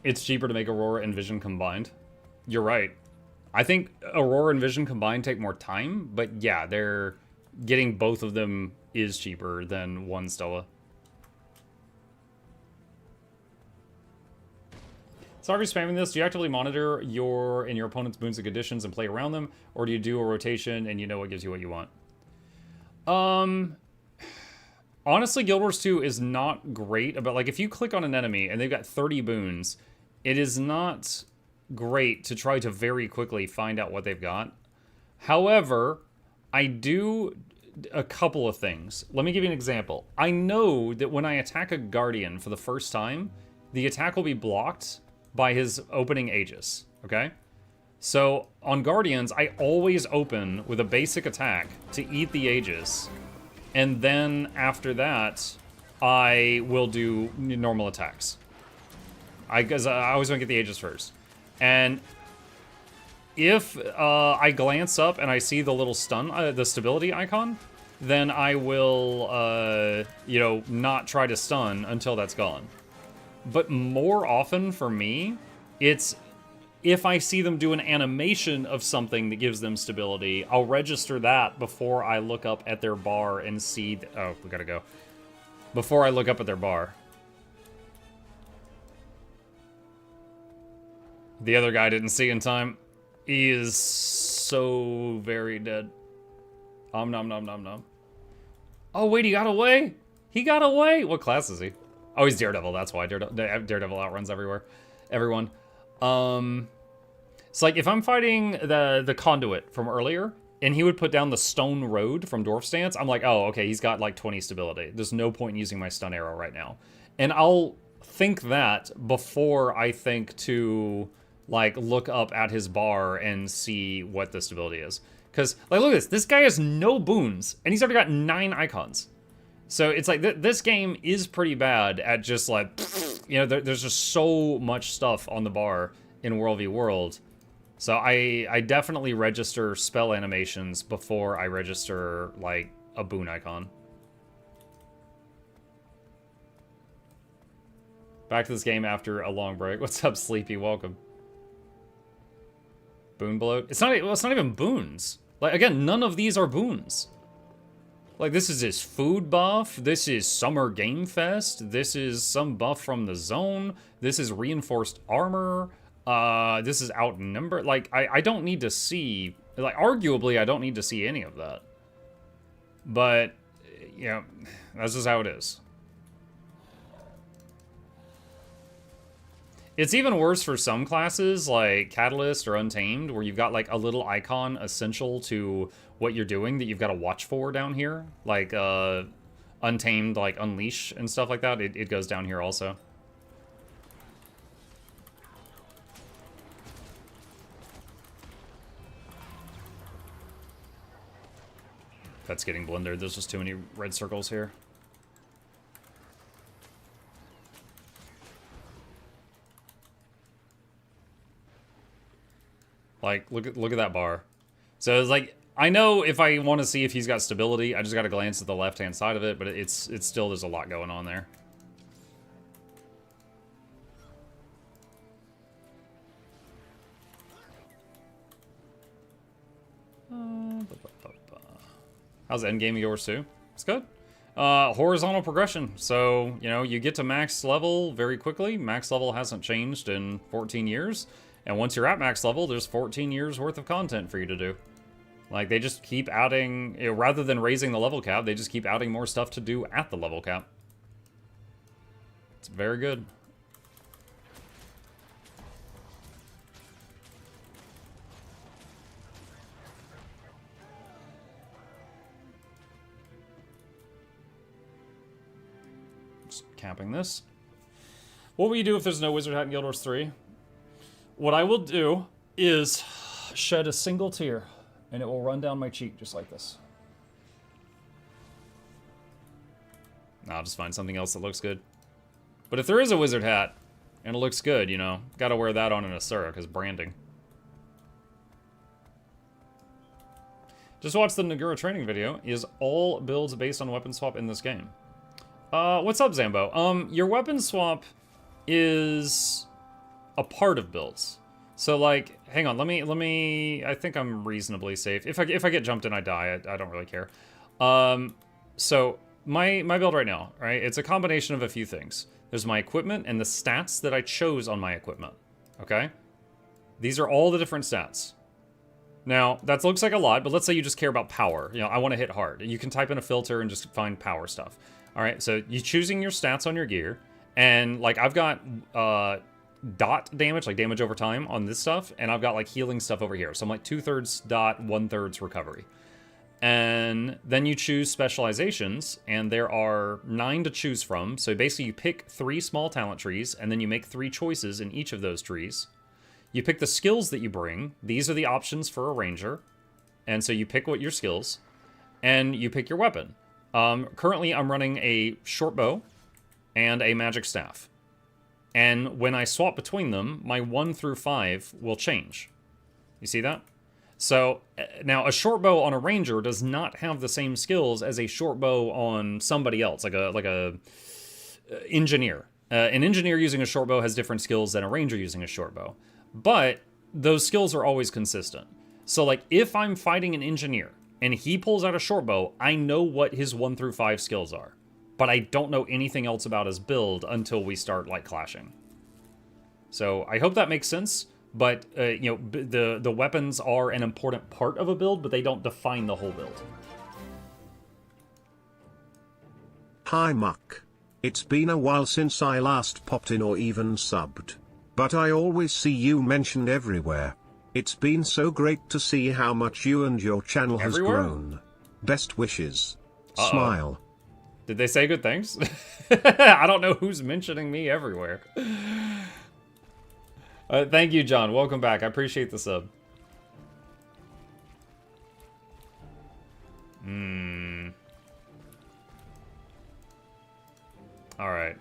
It's cheaper to make Aurora and Vision combined. You're right. I think Aurora and Vision combined take more time, but yeah, they're getting both of them is cheaper than one Stella. Sorry for spamming this. Do you actively monitor your opponent's boons and conditions and play around them, or do you do a rotation and you know what gives you what you want? Honestly, Guild Wars 2 is not great about, like, if you click on an enemy and they've got 30 boons, it is not great to try to very quickly find out what they've got. However, I do a couple of things. Let me give you an example. I know that when I attack a Guardian for the first time, the attack will be blocked by his opening Aegis, okay? So, on Guardians, I always open with a basic attack to eat the Aegis, and then after that, I will do normal attacks. Because I always want to get the Aegis first. And if I glance up and I see the little stun, the stability icon, then I will, you know, not try to stun until that's gone. But more often for me, it's if I see them do an animation of something that gives them stability, I'll register that before I look up at their bar and see... Oh, we gotta go. Before I look up at their bar. The other guy didn't see in time. He is so very dead. Nom nom nom nom. Oh, wait, he got away? He got away? What class is he? Oh, he's Daredevil, that's why. Daredevil outruns everyone. So, like, if I'm fighting the Conduit from earlier, and he would put down the Stone Road from Dwarf Stance, I'm like, oh, okay, he's got, like, 20 stability. There's no point in using my stun arrow right now. And I'll think that before I think to, like, look up at his bar and see what the stability is. Because, like, look at this. This guy has no boons, and he's already got 9 icons. So it's like, this game is pretty bad at just, like, you know, there's just so much stuff on the bar in World v. World. So I definitely register spell animations before I register, like, a boon icon. Back to this game after a long break. What's up, Sleepy? Welcome. Boon bloat? It's not even boons. Like, again, none of these are boons. Like, this is his food buff. This is Summer Game Fest. This is some buff from the zone. This is reinforced armor. This is outnumbered. Like, I don't need to see... Like, arguably, I don't need to see any of that. But, you know, that's just how it is. It's even worse for some classes, like Catalyst or Untamed, where you've got, like, a little icon essential to what you're doing that you've got to watch for down here. Like, Untamed, like, Unleash and stuff like that. It goes down here also. That's getting blundered. There's just too many red circles here. Like, look at that bar. So it's like, I know if I want to see if he's got stability, I just got to glance at the left-hand side of it, but it's still, there's a lot going on there. How's the end game of yours too? It's good. Horizontal progression. So, you know, you get to max level very quickly. Max level hasn't changed in 14 years. And once you're at max level, there's 14 years worth of content for you to do. Like, they just keep adding, you know, rather than raising the level cap, they just keep adding more stuff to do at the level cap. It's very good. Just capping this. What will you do if there's no Wizard Hat in Guild Wars 3? What I will do is shed a single tear, and it will run down my cheek just like this. I'll just find something else that looks good. But if there is a Wizard Hat, and it looks good, you know, gotta wear that on an Asura, because branding. Just watch the Nagura training video. Is all builds based on weapon swap in this game? What's up, Zambo? Your weapon swap is a part of builds. So, like, hang on, let me, I think I'm reasonably safe. If I get jumped and I die, I don't really care. So, my build right now, right, it's a combination of a few things. There's my equipment and the stats that I chose on my equipment, okay? These are all the different stats. Now, that looks like a lot, but let's say you just care about power. You know, I want to hit hard. You can type in a filter and just find power stuff. All right, so you're choosing your stats on your gear, and, like, I've got, dot damage, like damage over time on this stuff, and I've got like healing stuff over here. So I'm like 2/3 dot, 1/3 recovery. And then you choose specializations, and there are 9 to choose from. So basically you pick 3 small talent trees, and then you make 3 choices in each of those trees. You pick the skills that you bring. These are the options for a ranger. And so you pick what your skills, and you pick your weapon. Currently I'm running a short bow and a magic staff. And when I swap between them, my 1 through 5 will change. You see that? So, now a short bow on a ranger does not have the same skills as a short bow on somebody else, like a engineer. An engineer using a short bow has different skills than a ranger using a short bow. But those skills are always consistent. So, like, if I'm fighting an engineer and he pulls out a short bow, I know what his 1 through 5 skills are. But I don't know anything else about his build until we start, like, clashing. So I hope that makes sense, but, you know, the weapons are an important part of a build, but they don't define the whole build. Hi Muck. It's been a while since I last popped in or even subbed. But I always see you mentioned everywhere. It's been so great to see how much you and your channel has grown. Best wishes. Smile. Did they say good things? I don't know who's mentioning me everywhere. Thank you, John. Welcome back. I appreciate the sub. Alright.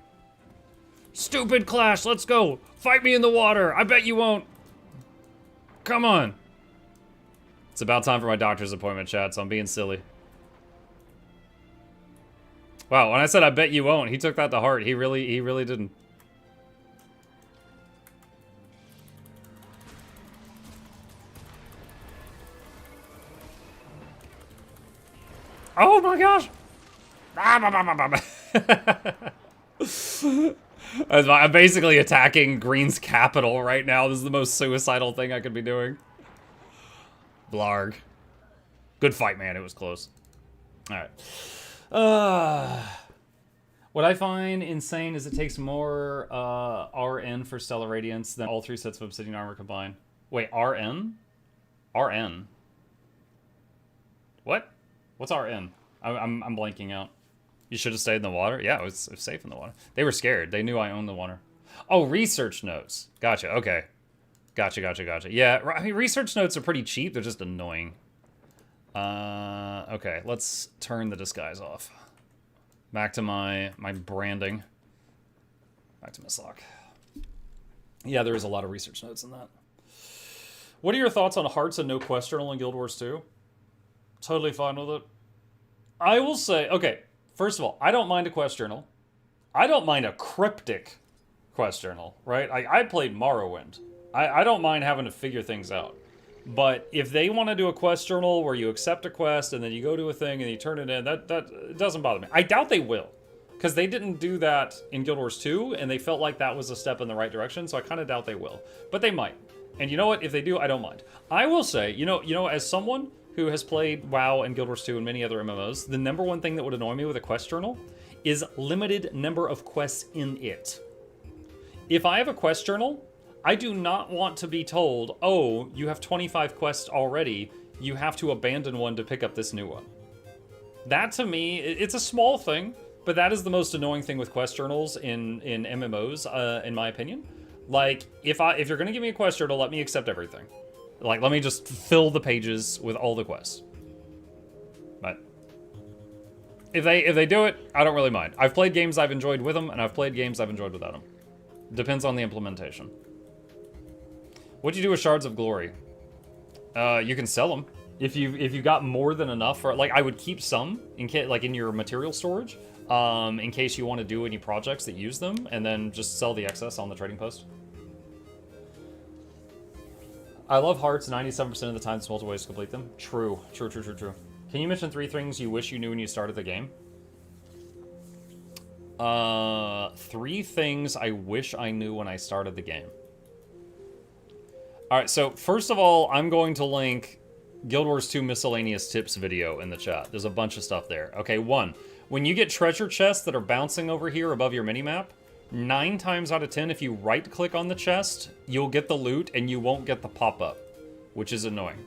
Stupid Clash, let's go! Fight me in the water! I bet you won't! Come on! It's about time for my doctor's appointment, chat, so I'm being silly. Wow, when I said I bet you won't, he took that to heart. He really didn't. Oh my gosh! I'm basically attacking Green's capital right now. This is the most suicidal thing I could be doing. Blarg. Good fight, man. It was close. Alright. What I find insane is it takes more RN for Stellar Radiance than all 3 sets of Obsidian Armor combined. Wait, RN? RN? What? What's RN? I'm blanking out. You should have stayed in the water? Yeah, it was safe in the water. They were scared. They knew I owned the water. Oh, research notes. Gotcha, okay. Gotcha. Yeah, I mean, research notes are pretty cheap. They're just annoying. Okay, let's turn the disguise off. Back to my branding. Back to my sock. Yeah, there is a lot of research notes in that. What are your thoughts on hearts and no quest journal in Guild Wars 2? Totally fine with it. I will say, okay, first of all, I don't mind a quest journal. I don't mind a cryptic quest journal, right? I played Morrowind. I don't mind having to figure things out. But if they want to do a quest journal where you accept a quest and then you go to a thing and you turn it in, that doesn't bother me. I doubt they will. Because they didn't do that in Guild Wars 2, and they felt like that was a step in the right direction, so I kind of doubt they will. But they might. And you know what? If they do, I don't mind. I will say, you know, as someone who has played WoW and Guild Wars 2 and many other MMOs, the number one thing that would annoy me with a quest journal is limited number of quests in it. If I have a quest journal, I do not want to be told, oh, you have 25 quests already, you have to abandon one to pick up this new one. That, to me, it's a small thing, but that is the most annoying thing with quest journals in MMOs, in my opinion. Like, if you're going to give me a quest journal, let me accept everything. Like, let me just fill the pages with all the quests. But if they do it, I don't really mind. I've played games I've enjoyed with them, and I've played games I've enjoyed without them. Depends on the implementation. What'd you do with Shards of Glory? You can sell them. If you got more than enough for, like, I would keep some in case, like, in your material storage, in case you want to do any projects that use them, and then just sell the excess on the trading post. I love hearts 97% of the time. There's multiple ways to complete them. True. Can you mention 3 things you wish you knew when you started the game? 3 things I wish I knew when I started the game. Alright, so first of all, I'm going to link Guild Wars 2 miscellaneous tips video in the chat. There's a bunch of stuff there. Okay, 1. When you get treasure chests that are bouncing over here above your minimap, 9 times out of 10, if you right-click on the chest, you'll get the loot and you won't get the pop-up, which is annoying.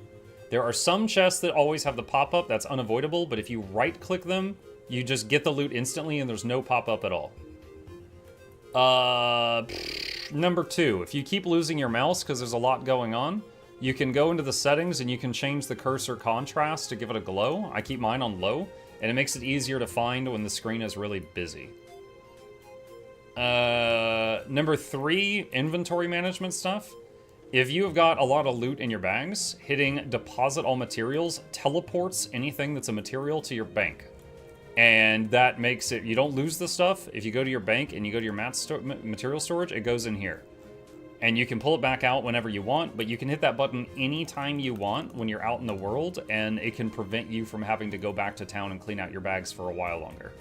There are some chests that always have the pop-up. That's unavoidable, but if you right-click them, you just get the loot instantly and there's no pop-up at all. Number 2, if you keep losing your mouse because there's a lot going on, you can go into the settings and you can change the cursor contrast to give it a glow. I keep mine on low, and it makes it easier to find when the screen is really busy. Number 3, inventory management stuff. If you have got a lot of loot in your bags, hitting deposit all materials teleports anything that's a material to your bank. And that makes it, you don't lose the stuff. If you go to your bank and you go to your material storage, it goes in here. And you can pull it back out whenever you want, but you can hit that button anytime you want when you're out in the world, and it can prevent you from having to go back to town and clean out your bags for a while longer.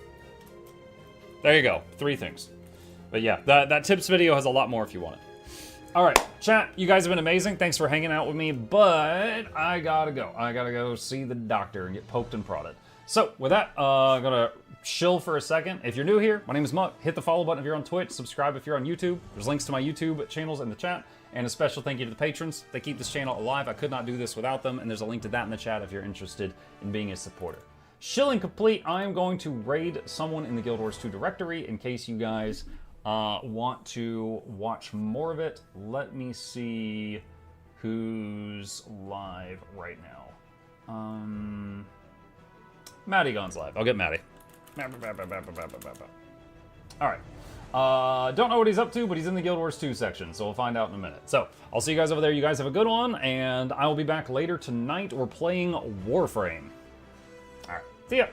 There you go, 3 things. But yeah, that tips video has a lot more if you want it. Alright, chat, you guys have been amazing. Thanks for hanging out with me, but I gotta go. I gotta go see the doctor and get poked and prodded. So, with that, I'm gonna chill for a second. If you're new here, my name is Muck. Hit the follow button if you're on Twitch. Subscribe if you're on YouTube. There's links to my YouTube channels in the chat. And a special thank you to the patrons. They keep this channel alive. I could not do this without them. And there's a link to that in the chat if you're interested in being a supporter. Shilling complete. I am going to raid someone in the Guild Wars 2 directory in case you guys want to watch more of it. Let me see who's live right now. Maddie Gon's live. I'll get Maddie. Alright. Don't know what he's up to, but he's in the Guild Wars 2 section, so we'll find out in a minute. So, I'll see you guys over there. You guys have a good one, and I will be back later tonight. We're playing Warframe. Alright, see ya!